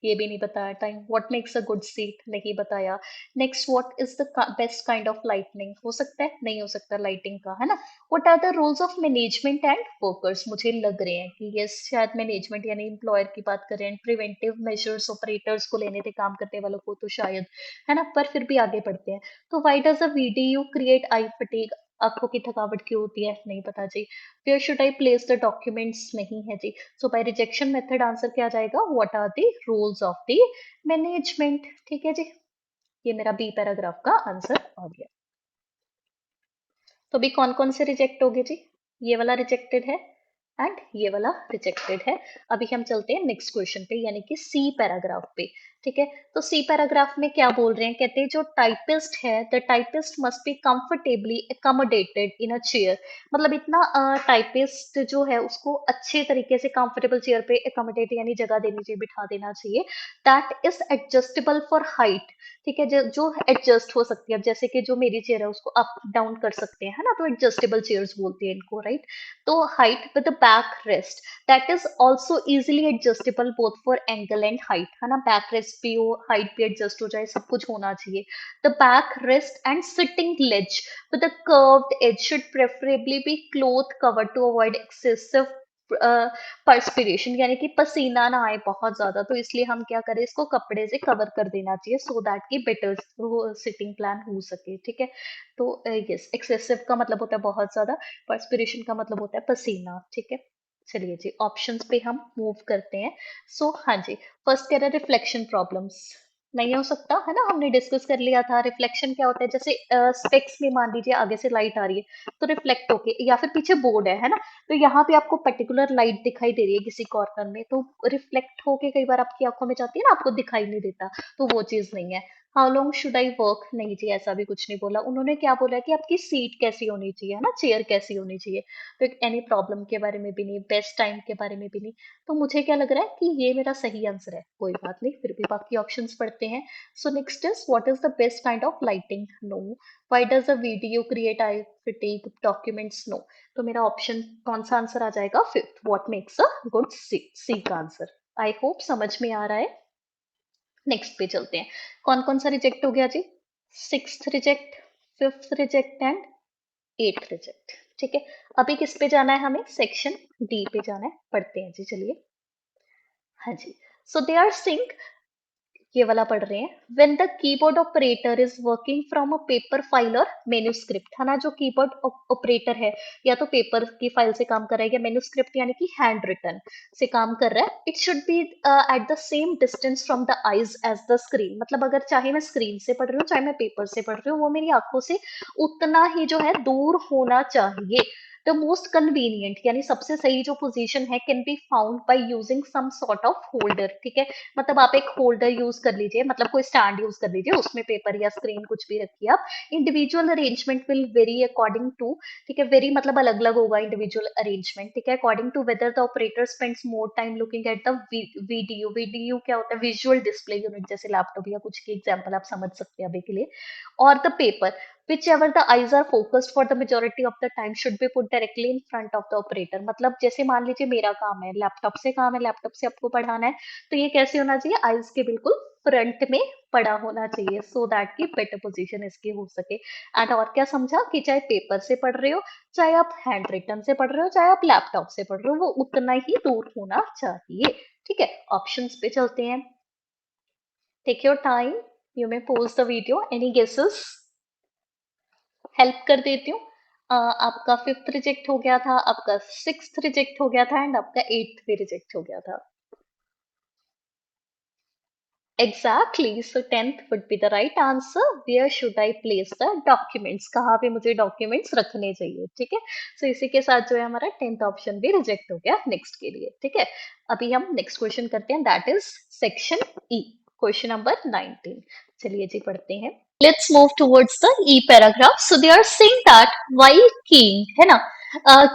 [SPEAKER 1] ये भी नहीं बताया। Time, what makes a good seat? नहीं बताया। Next, what is the best kind of lightning? हो सकता है, नहीं हो सकता लाइटिंग का, है ना। What are the roles of management and workers? मुझे लग रहे हैं कि ये शायद मैनेजमेंट यानी एम्प्लॉयर की बात कर रहे हैं। प्रिवेंटिव मेजर्स ऑपरेटर्स को लेने थे, काम करने वालों को तो शायद, है ना। पर फिर भी आगे बढ़ते हैं। तो why does a VDU create eye fatigue? आंखों की थकावट क्यों होती है? नहीं पता जी। Where should I place the documents? नहीं है जी। So by rejection method answer क्या आ जाएगा? What are the rules of the management? ठीक है जी, ये मेरा बी पैराग्राफ का आंसर आ गया। तो अभी कौन कौन से रिजेक्ट हो गए जी? ये वाला रिजेक्टेड है एंड ये वाला रिजेक्टेड है। अभी हम चलते हैं नेक्स्ट क्वेश्चन पे, यानी कि सी पैराग्राफ पे। ठीक है, तो सी पैराग्राफ में क्या बोल रहे हैं? कहते हैं जो टाइपिस्ट है, the typist must be comfortably accommodated in a chair. मतलब इतना टाइपिस्ट जो है उसको अच्छे तरीके से कंफर्टेबल चेयर पे अकोमोडेट यानी जगह देनी चाहिए, बिठा देना चाहिए। That is adjustable for height. ठीक है, जो जो एडजस्ट हो सकती है। अब जैसे कि जो मेरी चेयर है उसको अप डाउन कर सकते हैं, है ना, तो एडजस्टेबल चेयर्स बोलते हैं इनको, राइट। तो height with back rest, that is also easily adjustable both for angle and height, है ना। बैक रेस्ट भी हो, हाइट भी एडजस्ट हो जाए, सब कुछ होना चाहिए। The back rest and sitting ledge with a curved edge should preferably be cloth covered to avoid excessive perspiration, यानी कि पसीना ना आए बहुत ज्यादा, तो इसलिए हम क्या करें, इसको कपड़े से कवर कर देना चाहिए, सो दैट कि बेटर सिटिंग प्लान हो सके। ठीक है, तो यस, एक्सेसिव का मतलब होता है बहुत ज्यादा, पर्सपिरेशन का मतलब होता है पसीना। ठीक है, चलिए जी, ऑप्शंस पे हम मूव करते हैं। सो हाँ जी, फर्स्ट कह रहा है रिफ्लेक्शन प्रॉब्लम्स। नहीं हो सकता, है ना, हमने डिस्कस कर लिया था। रिफ्लेक्शन क्या होता है? जैसे स्पेक्स में मान लीजिए आगे से लाइट आ रही है, तो रिफ्लेक्ट होके, या फिर पीछे बोर्ड है ना, तो यहाँ पे आपको पर्टिकुलर लाइट दिखाई दे रही है किसी कॉर्नर में, तो रिफ्लेक्ट होके कई बार आपकी आंखों में जाती है ना, आपको दिखाई नहीं देता, तो वो चीज नहीं है। How long should I work? नहीं जी, ऐसा भी कुछ नहीं बोला उन्होंने। क्या बोला है कि आपकी सीट कैसी होनी चाहिए, है ना, चेयर कैसी होनी चाहिए। तो एनी प्रॉब्लम के बारे में भी नहीं, बेस्ट टाइम के बारे में भी नहीं। तो मुझे क्या लग रहा है कि ये मेरा सही आंसर है। कोई बात नहीं, फिर भी बाकी ऑप्शंस पढ़ते हैं। So next is, what is the best kind of lighting? No. Why does a video create eye fatigue? Documents? No. तो मेरा ऑप्शन कौन सा आंसर आ जाएगा? Fifth, what makes a good seat, C का आंसर। आई होप समझ में आ रहा है। नेक्स्ट पे चलते हैं। कौन कौन सा रिजेक्ट हो गया जी? Sixth reject, fifth reject and eighth reject. ठीक है, अभी किस पे जाना है हमें? सेक्शन डी पे जाना है, पढ़ते हैं जी, चलिए। हाँ जी, सो दे आर सिंक, ये वाला पढ़ रहे हैं। When the keyboard operator is working from a paper file और मेन्यूस्क्रिप्ट, है ना, जो कीबोर्ड ऑपरेटर है या तो पेपर की फाइल से काम कर रहा है, या मेन्यूस्क्रिप्ट यानी कि हैंड रिटन से काम कर रहा है, it should be at the same distance from the eyes as the screen. मतलब अगर चाहे मैं स्क्रीन से पढ़ रही हूँ, चाहे मैं पेपर से पढ़ रही हूँ, वो मेरी आंखों से उतना ही जो है दूर होना चाहिए। द मोस्ट कन्वीनियंट, यानी सबसे सही जो पोजीशन है, can be found by using some sort of holder. ठीक है, मतलब आप एक होल्डर यूज कर लीजिए, मतलब कोई स्टैंड यूज कर लीजिए, उसमें पेपर या स्क्रीन कुछ भी रखिए आप। Individual arrangement will vary according to, ठीक है, वेरी मतलब अलग अलग होगा इंडिविजुअल अरेंजमेंट। ठीक है, according to whether the operator spends more time looking at the video. Video क्या होता है? विजुअल डिस्प्ले यूनिट, जैसे लैपटॉप या कुछ की एग्जाम्पल आप समझ सकते हैं अभी के लिए। और the paper, whichever the eyes are focused for the majority of the time should be put directly in front of the operator। मतलब जैसे मान लीजिए मेरा काम है, लैपटॉप से काम है, लैपटॉप से आपको पढ़ाना है, तो ये कैसे होना चाहिए? आइज के बिल्कुल फ्रंट में पड़ा होना चाहिए, सो दैट की बेटर पोजीशन इसकी हो सके। एंड और क्या समझा कि चाहे पेपर से पढ़ रहे हो, चाहे आप हैंड रिटन से पढ़ रहे हो, चाहे आप लैपटॉप से पढ़ रहे हो, वो उतना ही दूर होना चाहिए। ठीक है, ऑप्शंस पे चलते हैं। Take your time, you may pause the video. Any guesses? Help कर देती हूँ। आपका फिफ्थ रिजेक्ट हो गया था, आपका सिक्स्थ रिजेक्ट हो गया था एंड आपका एट्थ भी रिजेक्ट हो गया था। Exactly, so tenth would be the right answer. Where should I place the documents? कहाँ पे मुझे डॉक्यूमेंट्स रखने चाहिए? ठीक है, सो इसी के साथ जो है हमारा टेंथ ऑप्शन भी रिजेक्ट हो गया नेक्स्ट के लिए। ठीक है, अभी हम नेक्स्ट क्वेश्चन करते हैं, that is section E, question number 19। चलिए जी, पढ़ते हैं। Let's move towards the E paragraph. So they are saying that while keying, है ना,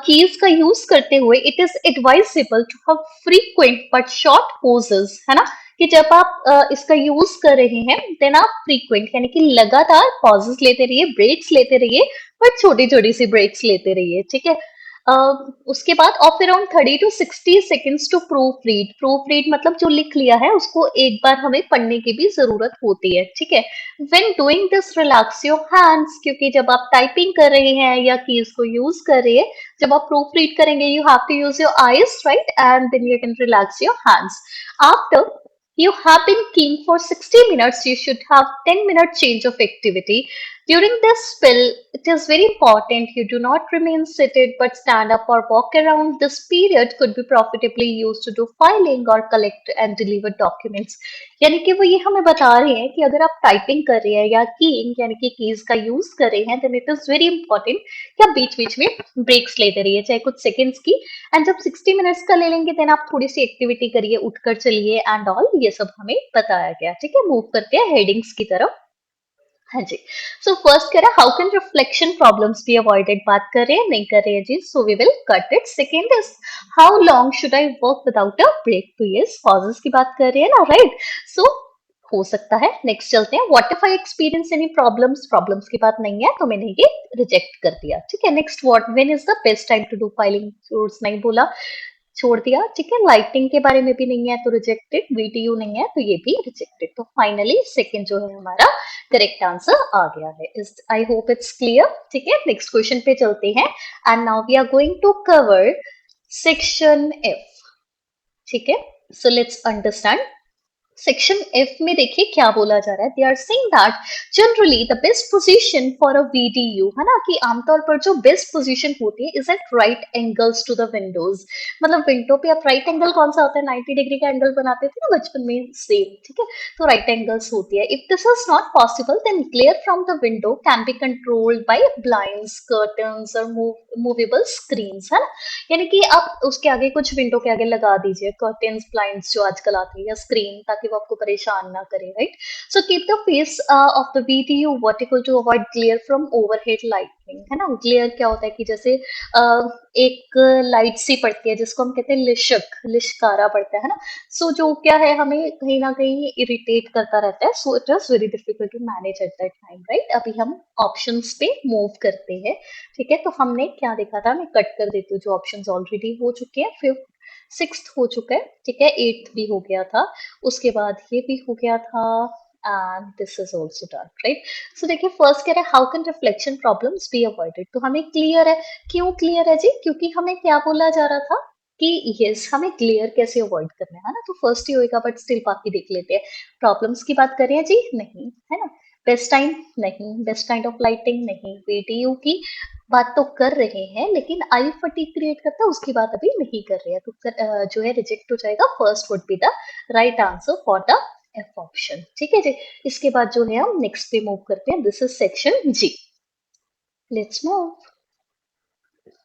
[SPEAKER 1] keys का यूज करते हुए it is advisable to have frequent but short pauses, है ना, कि जब आप इसका यूज कर रहे हैं देन आप फ्रीक्वेंट यानी कि लगातार पॉजेस लेते रहिए, ब्रेक्स लेते रहिए, पर छोटी छोटी सी ब्रेक्स लेते रहिए, ठीक है। उसके बाद of around 30 to 60 seconds to proof read. Proof read मतलब जो लिख लिया है उसको एक बार हमें पढ़ने की भी जरूरत होती है, ठीक है। When doing this relax your hands, क्योंकि जब आप टाइपिंग कर रहे हैं या कीज को यूज कर रहे हैं, जब आप प्रूफ रीड करेंगे you have to use your eyes, right, and then you can relax your hands. After you have been keying for 60 minutes, you should have 10-minute change of activity. During this spell, it is very important you do not remain seated but stand up or walk around. This period could be profitably used to do filing or collect and deliver documents. यानी कि वो ये हमें बता रहे हैं कि अगर आप टाइपिंग कर रहे हैं या कीइंग यानी कि कीज का यूज कर रहे हैं, then it is very important कि आप बीच बीच में ब्रेक्स लेते रहिए, चाहे कुछ सेकंड्स की। एंड जब 60 मिनट्स का ले लेंगे देन आप थोड़ी सी एक्टिविटी करिए, उठकर चलिए एंड ऑल, ये सब हमें बताया गया, ठीक है। मूव करते हैं हेडिंग्स की तरफ। हाँ जी। सो फर्स्ट कह रहा है how can reflection problems be avoided, बात कर रहे हैं नहीं कर रहे हैं जी, so we will cut it. Second is how long should I work without a break, तो ये पॉजेस की बात कर रहे हैं ना, राइट। सो हो सकता है। नेक्स्ट चलते हैं, what if I experience any problems, problems की बात नहीं है तो मैंने ये रिजेक्ट कर दिया, ठीक है। Next, what when is the best time to do filing, source नहीं बोला, छोड़ दिया, ठीक है। लाइटिंग के बारे में भी नहीं है तो रिजेक्टेड, वीटीयू नहीं है तो ये भी रिजेक्टेड। तो फाइनली सेकंड जो है हमारा करेक्ट आंसर आ गया है। इस आई होप इट्स क्लियर, ठीक है। नेक्स्ट क्वेश्चन पे चलते हैं and now we are going to cover section F, ठीक है। So let's understand section F में देखिए क्या बोला जा रहा है। They are saying that generally the best position for a VDU, है ना, कि आमतौर पर जो बेस्ट पोजीशन होती है is at right angles to the windows. मतलब विंडो पे आप राइट एंगल कौन सा होता है, 90 डिग्री का एंगल बनाते थे ना बचपन में, सेम, ठीक है। तो राइट एंगल्स होती है। If this is not possible then glare from the window can be controlled by blinds, curtains और मूवेबल स्क्रीन्स, है ना। यानी कि आप उसके आगे कुछ विंडो के आगे लगा दीजिए कर्टेन्स, ब्लाइंड्स जो आजकल आती है, या स्क्रीन, ताकि वो आपको परेशान ना करे, right. So keep the face of the video vertical to avoid glare from overhead lightning, है ना। ग्लेयर क्या होता है कि जैसे एक लाइट सी पड़ती है जिसको हम कहते हैं लिशक, लिशकारा पड़ता है ना। सो जो क्या है हमें कहीं ना कहीं इरिटेट करता रहता है, so it is very difficult to manage at that time, right. अभी हम ऑप्शंस पे मूव करते हैं, ठीक है। तो हमने क्या देखा था, मैं कट कर देती हूँ जो ऑप्शंस ऑलरेडी हो चुके हैं। फिफ्थ, सिक्स्थ हो चुका है, ठीक है। एट्थ भी हो गया था, उसके बाद ये भी हो गया था, and this is also done, right. So देखिए फर्स्ट कह रहा है how can reflection problems be avoided, तो हमें क्लियर है। क्यों क्लियर है जी, क्योंकि हमें क्या बोला जा रहा था कि यस हमें ग्लेयर कैसे अवॉइड करना है ना, तो फर्स्ट ही होएगा, बट स्टिल बाकी देख लेते हैं। प्रॉब्लम्स की बात कर रहे हैं जी, नहीं, है ना। बेस्ट टाइम नहीं, बेस्ट काइंड ऑफ लाइटिंग नहीं, वीडियो की बात तो कर रहे हैं लेकिन आई फटीग क्रिएट करता है उसकी बात अभी नहीं कर रहे हैं, तो जो है रिजेक्ट हो जाएगा। First would be the right answer for the F option, ठीक है जी। इसके बाद जो है हम नेक्स्ट पे मूव करते हैं, this is section G. Let's move.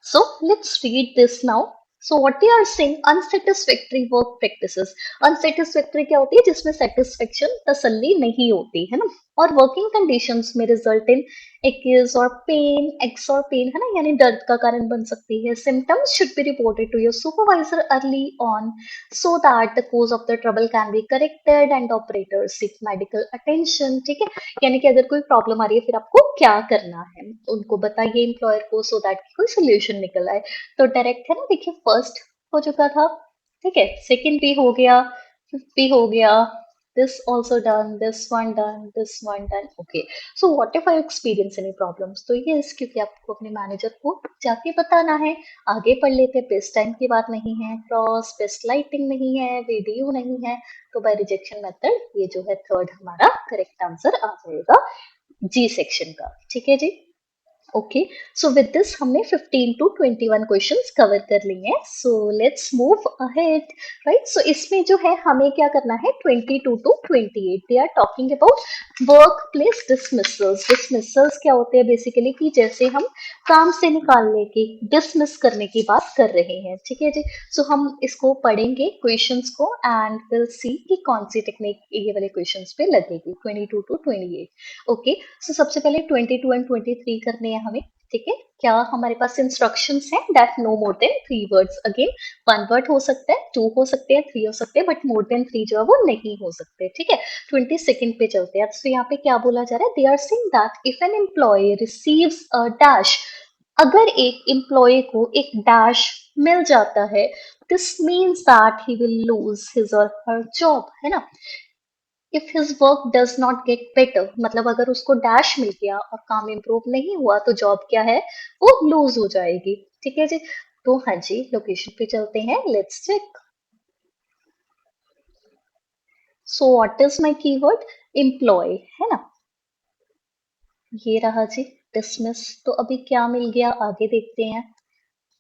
[SPEAKER 1] So let's read this now. So what they are saying, unsatisfactory work practices. Unsatisfactory क्या होती है, जिसमें satisfaction तसल्ली नहीं होती है ना, और working conditions में result in aches or pain, aches or pain, है ना, यानी दर्द का कारण बन सकती है। Symptoms should be reported to your supervisor early on so that the cause of the trouble can be corrected and operators seek medical attention, ठीक है। यानी कि अगर कोई प्रॉब्लम आ रही है फिर आपको क्या करना है, उनको बताइए एम्प्लॉयर को, सो दैट कोई सोल्यूशन निकल आए। तो डायरेक्ट है ना, देखिए फर्स्ट हो चुका था, ठीक है। सेकंड भी हो गया, फिफ्थ भी हो गया, this also done, this one done, this one done, okay. So what if I experience any problems, तो yes, क्योंकि आपको अपने मैनेजर को जाके बताना है। आगे पढ़ लेते, बेस्ट टाइम की बात नहीं है, क्रॉस, बेस्ट लाइटिंग नहीं है, वीडियो नहीं है, तो बाय रिजेक्शन मेथड ये जो है थर्ड हमारा करेक्ट आंसर आ जाएगा जी सेक्शन का, ठीक है जी। ओके, सो विद दिस हमने 15 to 21 क्वेश्चंस कवर कर लिए हैं। So let's move ahead, right. So इसमें जो है हमें क्या करना है, 22 to 28 they are talking about work place dismissals. Dismissals क्या होते हैं बेसिकली, कि जैसे हम काम से निकालने की, डिसमिस करने की बात कर रहे हैं, ठीक है जी। सो हम इसको पढ़ेंगे क्वेश्चंस को एंड विल सी कि कौन सी टेक्निक ये वाले क्वेश्चंस पे लगेगी। 22 टू 28। ओके, सो सबसे पहले 22 एंड 23 करने हैं हमें, ठीक है। क्या हमारे पास इंस्ट्रक्शंस हैं that no more than 3 words. Again, 1 word हो सकता है, 2 हो सकते हैं, 3 हो सकते हैं, बट मोर देन 3 जो है वो नहीं हो सकते, ठीक है। 22 पे चलते हैं। तो यहाँ पे क्या बोला जा रहा है, they are saying that if an employee receives a dash, अगर एक एम्प्लॉय को एक डैश मिल जाता है, this means that he will lose his or her job, है ना। If his work does not get better, मतलब अगर उसको डैश मिल गया और काम इम्प्रूव नहीं हुआ तो जॉब क्या है, वो लूज हो जाएगी, ठीक है जी। तो हाँ जी, लोकेशन पे चलते हैं, let's check. So what is my keyword, employee, है ना। ये रहा जी, डिसमिस। तो अभी क्या मिल गया, आगे देखते हैं।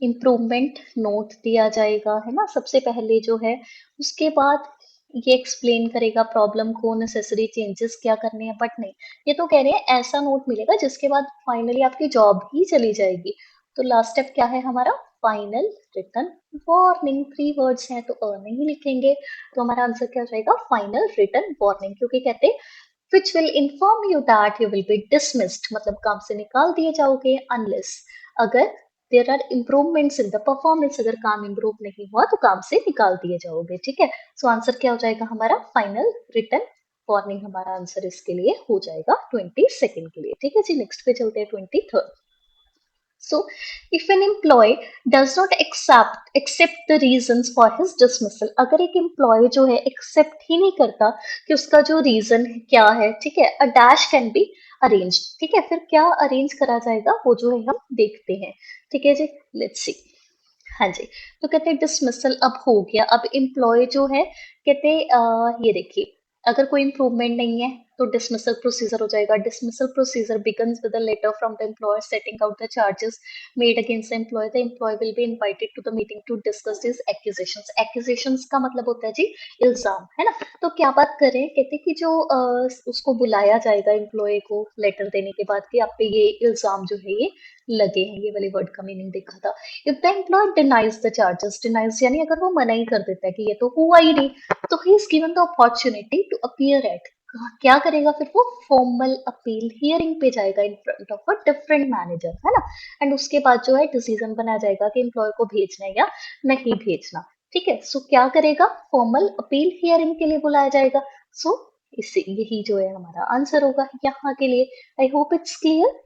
[SPEAKER 1] इम्प्रूवमेंट नोट दिया जाएगा, है ना, सबसे पहले जो है। उसके बाद ये एक्सप्लेन करेगा प्रॉब्लम को, नेसेसरी चेंजेस क्या करने हैं, बट नहीं, ये तो कह रहे हैं ऐसा नोट मिलेगा जिसके बाद फाइनली आपकी जॉब ही चली जाएगी। तो लास्ट स्टेप क्या है हमारा, फाइनल रिटर्न वार्निंग। 3 वर्ड्स हैं तो नहीं लिखेंगे, तो हमारा आंसर क्या हो जाएगा, फाइनल रिटर्न वार्निंग। क्योंकि कहते हैं which will inform you that you will be dismissed, मतलब काम से निकाल दिए जाओगे, unless, अगर there are improvements in the performance, अगर काम इम्प्रूव नहीं हुआ तो काम से निकाल दिए जाओगे, ठीक है। सो आंसर क्या हो जाएगा हमारा, फाइनल रिटर्न वार्निंग हमारा आंसर इसके लिए हो जाएगा 22 के लिए, ठीक है जी। नेक्स्ट पे चलते हैं 23। So, if an employee does not accept the reasons for his dismissal, अगर एक employee जो है accept ही नहीं करता कि उसका जो reason क्या है, ठीक है, a dash can be arranged, ठीक है। फिर क्या arrange करा जाएगा वो जो है हम देखते हैं, ठीक है जी। let's see। हाँ जी, तो कहते हैं डिसमिसल अब हो गया। अब एम्प्लॉय जो है, कहते ये देखिए, अगर कोई इम्प्रूवमेंट नहीं है तो डिसमिसल प्रोसीजर हो जाएगा। Dismissal procedure begins with a letter from the employer setting out the charges made against the employee. The employee will be invited to the meeting to discuss this accusations. Accusations का मतलब होता है जी इल्जाम, है ना। तो क्या बात करें, कहते हैं कि जो उसको बुलाया जाएगा एम्प्लॉय को लेटर देने के बाद कि आप पे ये इल्जाम जो है ये लगे हैं। ये वाले वर्ड का मीनिंग देखा था। If the employer denies the charges, denies यानी अगर वो मना ही कर देता है कि ये तो हुआ ही नहीं, तो he is given the opportunity to appear at, क्या करेगा फिर वो, फॉर्मल अपील हियरिंग पे जाएगा in front of a different manager, है ना। एंड उसके बाद जो है डिसीजन बनाया जाएगा कि एम्प्लॉय को भेजना है या नहीं भेजना, ठीक है। सो क्या करेगा, फॉर्मल अपील हियरिंग के लिए बुलाया जाएगा। सो इससे यही जो है हमारा आंसर होगा यहाँ के लिए। आई होप इट्स क्लियर,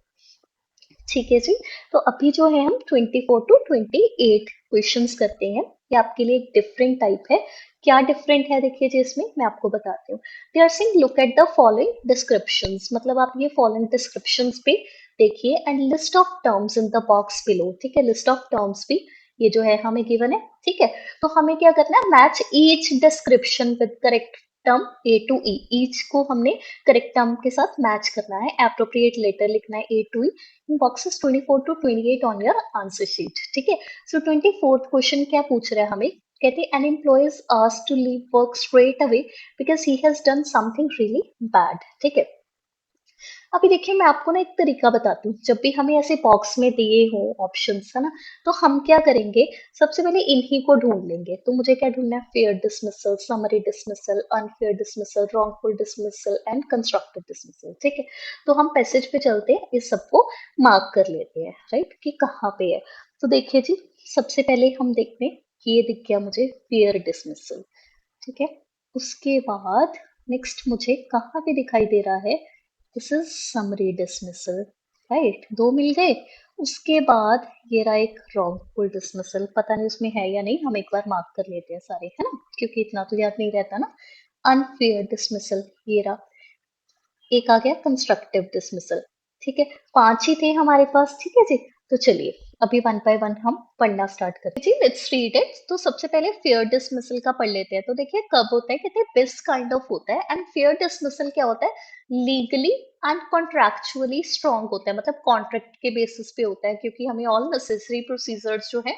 [SPEAKER 1] ठीक है जी। तो अभी जो है हम 24 टू 28 क्वेश्चंस करते हैं। ये आपके लिए एक डिफरेंट टाइप है। क्या डिफरेंट है देखिए जी, इसमें मैं आपको बताती हूँ। They are saying look at the following descriptions, मतलब आप ये फॉलोइंग डिस्क्रिप्शंस पे देखिए and list of terms in the box below, ठीक है। लिस्ट ऑफ टर्म्स भी ये जो है हमें गिवन है, ठीक है। तो हमें क्या करना है, match each description with correct term A to E. Each को हमने करेक्ट टर्म के साथ मैच करना है। एप्रोप्रिएट लेटर लिखना है ए to E in boxes 24 to 28 on your answer sheet, ठीक है। सो 24th क्वेश्चन क्या पूछ रहा है हमें, कहते हैं an employee is asked to leave work straight away because he has done something really bad, ठीक है। अभी देखिए मैं आपको ना एक तरीका बताती हूँ। जब भी हमें ऐसे बॉक्स में दिए हो ऑप्शंस, है ना, तो हम क्या करेंगे, सबसे पहले इन्हीं को ढूंढ लेंगे। तो मुझे क्या ढूंढना है, fair dismissal, summary dismissal, unfair dismissal, wrongful dismissal and constructive dismissal, ठीक है। तो हम पैसेज पे चलते हैं, इस सबको मार्क कर लेते हैं, राइट, कि कहाँ पे है। तो देखिए जी, सबसे पहले हम देखते हैं, ये दिख गया मुझे फेयर डिसमिसल, ठीक है। उसके बाद नेक्स्ट मुझे कहाँ पे दिखाई दे रहा है, this is summary dismissal, right, 2 मिल गए। उसके बाद ये रहा एक रॉन्गफुल डिसमिसल, पता नहीं उसमें है या नहीं, हम एक बार मार्क कर लेते हैं सारे, है ना, क्योंकि इतना तो याद नहीं रहता ना। अनफेयर डिसमिसल ये रहा, एक आ गया कंस्ट्रक्टिव डिसमिसल, ठीक है। 5 ही थे हमारे पास, ठीक है जी। तो चलिए अभी वन बाय वन हम पढ़ना स्टार्ट करते हैं जी। Let's read it. तो सबसे पहले फेयर डिसमिसल का पढ़ लेते हैं। तो देखिए कब होता है, कहते हैं दिस काइंड ऑफ होता है। एंड फेयर डिसमिसल क्या होता है, लीगली एंड कॉन्ट्रैक्चुअली स्ट्रांग होता है, मतलब कॉन्ट्रैक्ट के बेसिस पे होता है, क्योंकि हमें ऑल नेसेसरी प्रोसीजर्स जो है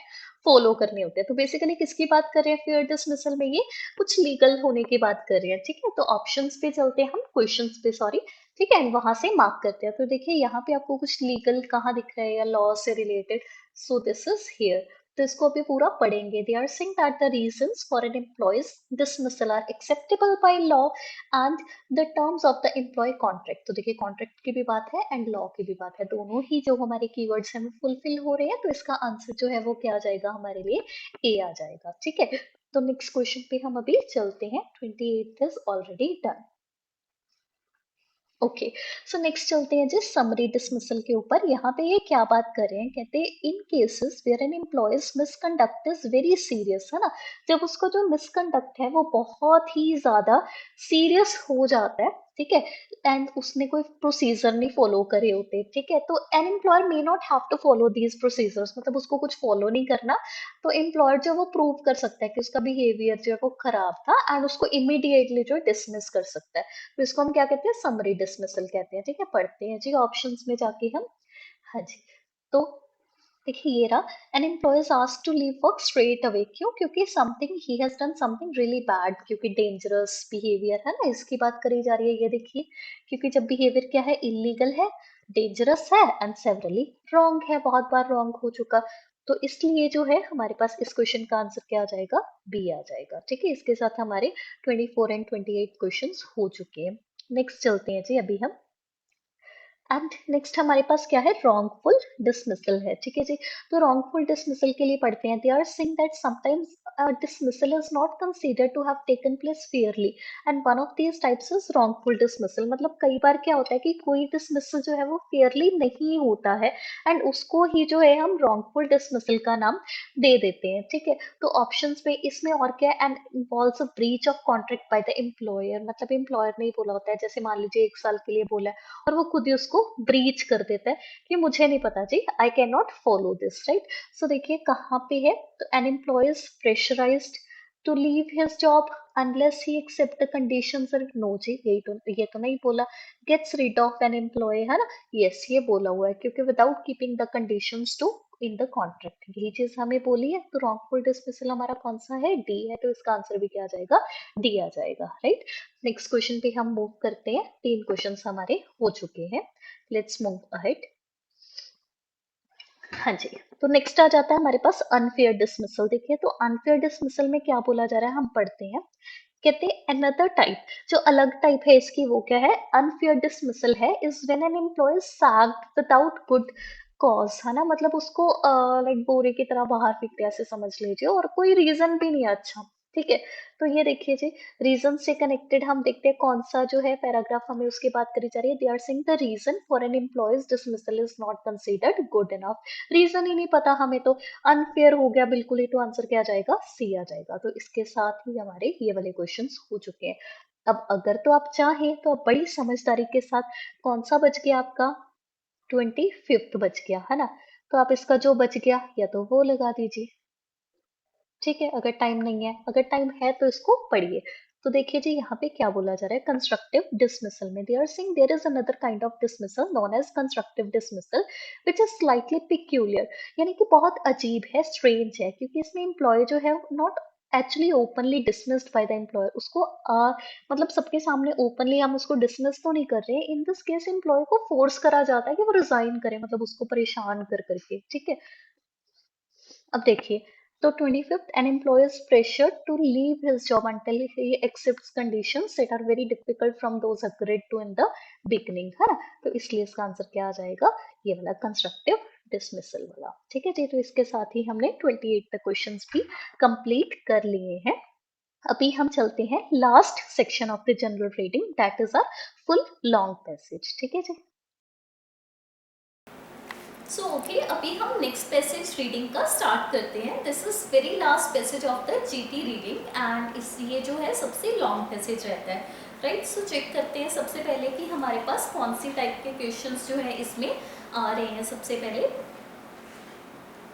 [SPEAKER 1] फॉलो करने होते हैं। तो बेसिकली किसकी बात कर रहे हैं फेयर डिसमिसल में, ये कुछ लीगल होने की बात कर रहे हैं, ठीक है। तो ऑप्शंस पे चलते हैं हम, क्वेश्चंस पे सॉरी, ठीक है, वहां से मार्क करते हैं। तो देखिए यहाँ पे आपको कुछ लीगल कहाँ दिख रहा है या लॉ से related, so this is here. तो इसको अभी पूरा पढ़ेंगे। They are saying that the reasons for an employees dismissal are acceptable by law and the terms of the employee contract. तो देखिए कॉन्ट्रैक्ट की भी बात है एंड लॉ की भी बात है, दोनों ही जो हमारे कीवर्ड्स हैं वो फुलफिल हो रहे हैं। तो इसका आंसर जो है वो क्या आ जाएगा हमारे लिए, ए आ जाएगा, ठीक है। तो नेक्स्ट क्वेश्चन पे हम अभी चलते हैं, 28 is already done. Okay, so next चलते हैं जी समरी डिसमिसल के ऊपर। यहाँ पे ये क्या बात कर रहे हैं, कहते हैं in cases where an employee's misconduct is very serious, है ना, जब उसको जो मिसकंडक्ट है वो बहुत ही ज्यादा सीरियस हो जाता है, ठीक है, एंड उसने कोई प्रोसीजर नहीं फॉलो करे होते, ठीक है, तो an employer may not have to follow these procedures, मतलब उसको कुछ फॉलो नहीं करना। तो एम्प्लॉयर जो वो प्रूव कर सकता है कि उसका बिहेवियर जो है वो खराब था एंड उसको इमीडिएटली जो डिसमिस कर सकता है। तो इसको हम क्या कहते हैं, समरी डिसमिसल कहते हैं, ठीक है। पढ़ते हैं जी ऑप्शंस में जाके हम। हाँ जी, तो देखिए ये रहा, an employee is asked to leave work straight away, क्यों, क्योंकि something he has done something really bad, क्योंकि डेंजरस बिहेवियर है ना, इसकी बात करी जा रही है। ये देखिए, क्योंकि जब बिहेवियर क्या है, इलीगल है, डेंजरस है एंड सेवरली रॉन्ग है, बहुत बार रॉन्ग हो चुका, तो इसलिए जो है हमारे पास इस क्वेश्चन का आंसर क्या आ जाएगा, बी आ जाएगा, ठीक है। इसके साथ हमारे 24 एंड 28 क्वेश्चंस हो चुके हैं। नेक्स्ट चलते हैं जी अभी हम, एंड नेक्स्ट हमारे पास क्या है, रॉन्गफुल डिसमिसल है, ठीक है जी। तो रॉन्गफुल डिसमिसल के लिए पढ़ते हैं। They are saying that sometimes dismissal is not considered to have taken place fairly and one of these types is wrongful dismissal। मतलब कई बार क्या होता है कि कोई dismissal जो है वो fairly नहीं होता है एंड उसको ही जो है हम wrongful dismissal का नाम दे देते हैं, ठीक है। तो ऑप्शंस में इसमें और क्या है, and involves a breach of contract by the employer, मतलब एम्प्लॉयर ने ही बोला होता है, जैसे मान लीजिए 1 साल के लिए बोला है और वो खुद ही उसको ब्रीच कर देता है कि मुझे नहीं पता जी, I can not follow this, right. So देखिए कहाँ पे है, तो an employee is pressurized to leave his job unless he accept the conditions, और नो जी ये तो नहीं बोला। Gets rid of an employee, है ना, यस ये बोला हुआ है, क्योंकि without keeping the conditions to in the contract, यही चीज हमें बोली है। तो रॉन्गफुल डिसमिसल हमारा कौन सा है, डी है, तो इसका आंसर भी क्या आ जाएगा, डी आ जाएगा, राइट। नेक्स्ट क्वेश्चन पे हम मूव करते हैं, 3 क्वेश्चंस हमारे हो चुके हैं, लेट्स मूव अहेड। हाँ जी, तो नेक्स्ट आ जाता है हमारे पास अनफेयर डिसमिसल। देखिए तो अनफेयर डिसमिसल में क्या बोला जा रहा है, हम पढ़ते हैं। कहते हैं अनदर टाइप, जो अलग टाइप है इसकी वो क्या है, अनफेयर डिसमिसल है is when an employee is sacked without good cause, है ना, मतलब उसको लाइक बोरे की तरह बाहर फेंक दिया ऐसे समझ लीजिए, और कोई रीजन भी नहीं है अच्छा, ठीक है। तो ये देखिए जी, रीजन से कनेक्टेड हम देखते हैं कौन सा जो है पैराग्राफ हमें उसकी बात करी जा रही है। They are saying the reason for an employees dismissal is not considered good enough, reason ही नहीं पता हमें तो अनफेयर हो गया बिल्कुल ही, तो आंसर क्या आ जाएगा, सी आ जाएगा। तो इसके साथ ही हमारे ये वाले क्वेश्चंस हो चुके हैं। अब अगर तो आप चाहें तो आप बड़ी समझदारी के साथ, कौन सा बच गया आपका, 25th बच गया, है ना, तो आप इसका जो बच गया या तो वो लगा दीजिए, ठीक है, अगर टाइम नहीं है, अगर टाइम है तो इसको पढ़िए। तो देखिए जी यहाँ पे क्या बोला जा रहा है, कंस्ट्रक्टिव डिसमिसल में they are saying there is another kind of dismissal known as constructive dismissal which is slightly peculiar, यानी कि बहुत अजीब है, स्ट्रेंज है, क्योंकि इसमें एम्प्लॉय जो है not actually openly dismissed by the employer, उसको मतलब सबके सामने ओपनली हम उसको डिसमिस तो नहीं कर रहे, इन दिस केस एम्प्लॉय को फोर्स करा जाता है कि वो रिजाइन करे, मतलब उसको परेशान कर करके, ठीक है। अब देखिए, तो 25th an employee is pressured to leave his job until he accepts conditions that are very difficult from those agreed to in the beginning, है ना, तो इसलिए इसका आंसर क्या आ जाएगा, ये वाला कंस्ट्रक्टिव डिसमिसल वाला, ठीक है जी। तो इसके साथ ही हमने 28 तक क्वेश्चंस भी कंप्लीट कर लिए हैं। अभी हम चलते हैं last section of the general reading, that is a full long passage, ठीक है जी।
[SPEAKER 2] सो ओके, अभी हम नेक्स्ट पैसेज रीडिंग का स्टार्ट करते हैं। This is very last passage of the GT reading and इस ये जो है सबसे लॉन्ग पैसेज रहता है, राइट। सो चेक करते हैं सबसे पहले कि हमारे पास कौन सी टाइप के क्वेश्चंस जो है इसमें आ रहे हैं। सबसे पहले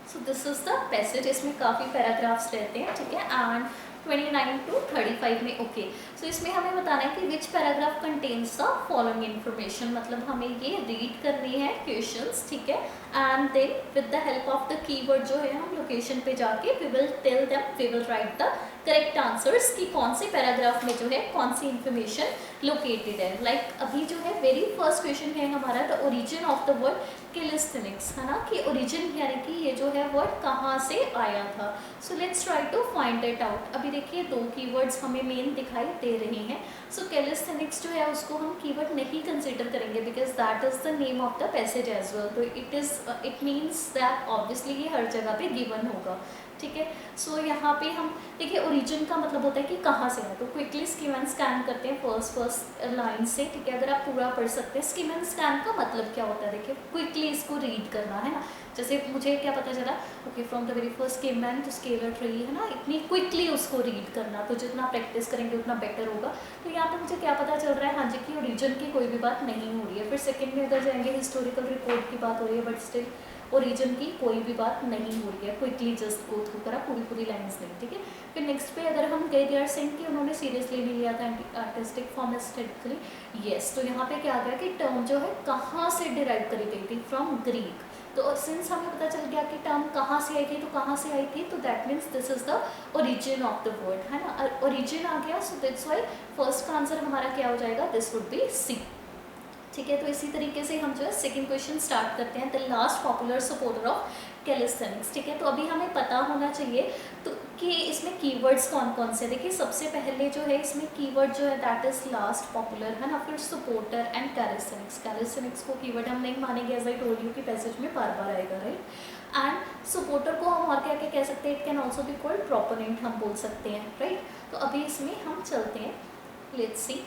[SPEAKER 2] सो दिस इज द पैसेज, इसमें काफ़ी पैराग्राफ्स रहते हैं, ठीक है, एंड 29 to 35 में ओके। सो इसमें हमें बताना है कि which paragraph contains the following information, मतलब हमें ये रीड करनी है क्वेश्चंस, ठीक है, and then with the help of the keyword जो है हम लोकेशन पे जाके we will tell them, we will write the correct answers कि कौन से पैराग्राफ में जो है कौन सी इंफॉर्मेशन लोकेटेड है। लाइक अभी जो है वेरी फर्स्ट क्वेश्चन है हमारा the origin of the word calisthenics, है ना, कि ओरिजिन यानी कि ये जो है वर्ड कहाँ से आया था। So let's try to find it out. अभी देखिए दो कीवर्ड्स हमें मेन दिखाई दे रहे हैं। सो कैलिस्थेनिक्स जो है उसको हम कीवर्ड नहीं कंसिडर करेंगे because that is the name of the passage as well. तो इट मीन्स दैट ऑब्वियसली ये हर जगह पे गिवन होगा, ठीक है। सो यहाँ पे हम देखिए ओरिजिन का मतलब होता है कि कहाँ से है, तो क्विकली स्किम एंड स्कैन करते हैं फर्स्ट लाइन से, ठीक है। अगर आप पूरा पढ़ सकते हैं स्किम एंड स्कैन का मतलब क्या होता है, देखिए क्विकली इसको रीड करना है ना। जैसे मुझे क्या पता चला, okay from the very first skim and to scaler tree, है ना, इतनी क्विकली उसको रीड करना, तो जितना प्रैक्टिस करेंगे उतना बेटर होगा। तो यहाँ पे मुझे क्या पता चल रहा है, हाँ जी, कि ओरिजिन की कोई भी बात नहीं हो रही है। फिर सेकेंड में अगर जाएंगे हिस्टोरिकल रिपोर्ट की बात हो रही है, बट स्टिल ओरिजिन की कोई भी बात नहीं हो रही है। क्विकली जस्ट गो थ्रू करा, पूरी पूरी लाइन्स नहीं, ठीक है। फिर नेक्स्ट पे अगर हम गए दे आर सेइंग कि उन्होंने सीरियसली नहीं लिया था आर्टिस्टिक फॉर्म एस्थेटिकली, यस। तो यहाँ पे क्या आ गया कि टर्म जो है कहाँ से डिराइव करी गई थी, फ्रॉम ग्रीक। तो सिंस हमें पता चल गया कि टर्म कहाँ से आई थी, तो कहाँ से आई थी, तो that means this is the origin of the word, है ना। ओरिजिन आ गया, सो दैट्स वाई फर्स्ट का आंसर हमारा क्या हो जाएगा, दिस वुड बी सी, ठीक है। तो इसी तरीके से हम जो है सेकंड क्वेश्चन स्टार्ट करते हैं, the last popular supporter of calisthenics, ठीक है। तो अभी हमें पता होना चाहिए तो कि इसमें कीवर्ड्स कौन कौन से, देखिए सबसे पहले जो है इसमें कीवर्ड जो है दैट इज लास्ट पॉपुलर, है ना। फिर सपोर्टर एंड कैलिस्थेनिक्स, कैलिस्थेनिक्स को कीवर्ड हम नहीं मानेंगे, एज आई टोल्ड यू कि पैसेज में बार बार आएगा, राइट। एंड सपोर्टर को हम और क्या क्या कह सकते हैं, it can also be called proponent हम बोल सकते हैं, राइट। तो अभी इसमें हम चलते हैं, लेट्स सी।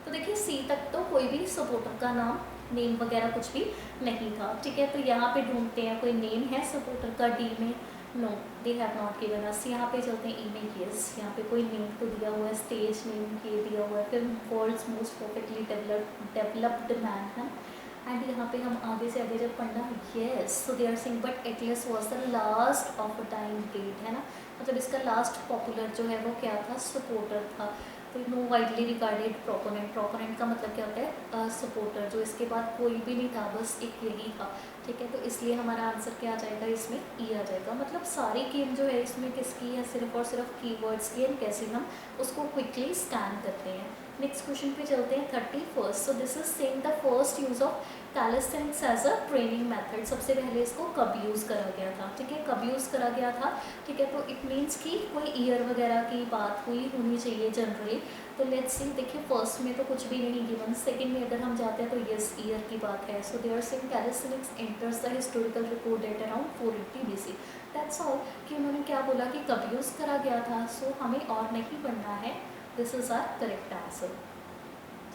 [SPEAKER 2] तो देखिए सी तक तो कोई भी सपोर्टर का नाम, नेम वगैरह कुछ भी नहीं था, ठीक है। तो यहाँ पे ढूंढते हैं कोई नेम है सपोर्टर का, डी में no, they have not given us. यहाँ पे चलते हैं ई में, यस, यहाँ पे कोई नेम तो दिया हुआ है, स्टेज नेम ये दिया हुआ है, फिर worlds most perfectly developed man, है। एंड यहाँ पे हम आगे से आगे जब पढ़ना, yes, so they are saying but Atlas was the last of a time date, है ना। मतलब इसका लास्ट पॉपुलर जो है वो क्या था, सपोर्टर था। तो no widely regarded proponent, proponent का मतलब क्या होता है, सपोर्टर, जो इसके बाद कोई भी नहीं था, बस एक यही था, ठीक है। तो इसलिए हमारा आंसर क्या आ जाएगा, इसमें ई आ जाएगा। मतलब सारी गेम जो है इसमें किसकी है, सिर्फ और सिर्फ कीवर्ड्स की, एंड कैसे हम उसको क्विकली स्कैन करते हैं। नेक्स्ट क्वेश्चन पे चलते हैं, 31st। So this is saying the first use of calisthenics as a training method. सबसे पहले इसको कब यूज़ करा गया था, ठीक है, कब यूज़ करा गया था, ठीक है। तो इट मीन्स कि कोई ईयर वगैरह की बात हुई होनी चाहिए जनरली। तो लेट्स सी, देखिए फर्स्ट में तो कुछ भी नहीं गिवन, सेकंड में अगर हम जाते हैं तो यस ईयर की बात है। So they are saying calisthenics enters the historical record at around 480 BC। That's all, कि उन्होंने क्या बोला कि कब यूज़ करा गया था। सो हमें और नहीं पढ़ना है, this is our correct answer,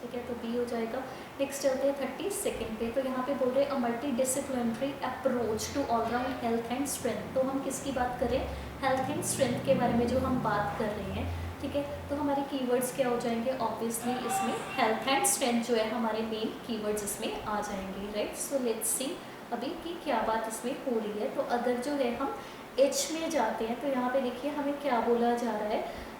[SPEAKER 2] ठीक है। तो बी हो जाएगा। नेक्स्ट चलते हैं 32nd पे। तो यहाँ पे बोल रहे हैं a multi disciplinary approach to all round health and strength. तो हम किसकी बात कर रहे हैं, हेल्थ एंड स्ट्रेंथ के बारे में जो हम बात कर रहे हैं, ठीक है। तो हमारे कीवर्ड्स क्या हो जाएंगे, ऑब्वियसली इसमें हेल्थ एंड स्ट्रेंथ जो है हमारे मेन कीवर्ड्स इसमें आ जाएंगे, राइट। सो लेट्स सी अभी कि क्या बात इसमें हो रही है। तो अगर जो है हम एच में जाते हैं तो यहाँ पे देखिए हमें क्या बोला जा रहा है,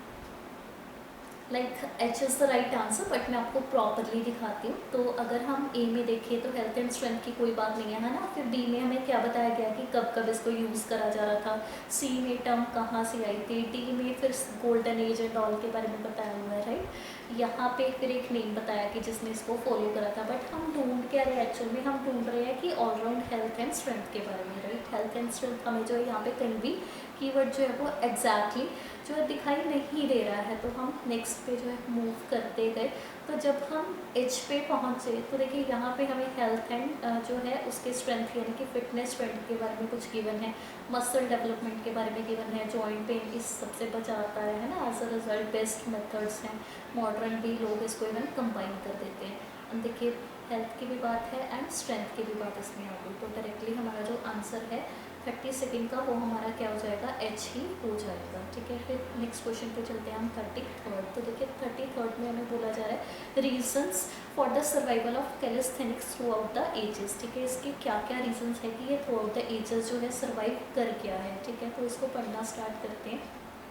[SPEAKER 2] like H is the right answer, but मैं आपको प्रॉपरली दिखाती हूँ। तो अगर हम ए में देखें तो हेल्थ एंड स्ट्रेंथ की कोई बात नहीं है ना। फिर बी में हमें क्या बताया गया कि कब कब इसको यूज़ करा जा रहा था, सी में टर्म कहाँ से आई थी, डी में फिर गोल्डन एज एंड ऑल के बारे में बताया हुआ है, राइट। यहाँ पे फिर एक नेम बताया कि जिसने इसको फॉलो करा था। बट हम ढूंढ क्या रहे हैं, एक्चुअल में हम ढूंढ रहे हैं कि ऑलराउंड हेल्थ एंड स्ट्रेंथ के बारे में, राइट। हेल्थ एंड स्ट्रेंथ हमें जो है यहाँ पे कहीं भी कीवर्ड जो है वो एग्जैक्टली जो है दिखाई नहीं दे रहा है। तो हम नेक्स्ट पे जो है मूव करते गए। तो जब हम एच पे पहुँचे तो देखिए यहाँ पे हमें हेल्थ एंड जो है उसके स्ट्रेंथ यानी कि फिटनेस स्ट्रेंथ के बारे में कुछ गिवन है, मसल डेवलपमेंट के बारे में गिवन है, जॉइंट पेन इस सबसे बचाता है ना। As a result best methods हैं, मॉडर्न भी लोग इसको इवन कंबाइन कर देते हैं। अब देखिए हेल्थ की भी बात है एंड स्ट्रेंथ की भी बात इसमें आ गई। तो डायरेक्टली हमारा जो आंसर है 32nd का वो हमारा क्या हो जाएगा, एच ही हो जाएगा, ठीक है। फिर नेक्स्ट क्वेश्चन पे चलते हैं हम 33rd। तो देखिए 33rd में हमें बोला जा रहा है reasons for the survival of calisthenics throughout the ages, ठीक है। इसके क्या क्या रीजंस है कि ये थ्रू आउट द एजेस जो है सर्वाइव कर गया है, ठीक है। तो इसको पढ़ना स्टार्ट करते हैं।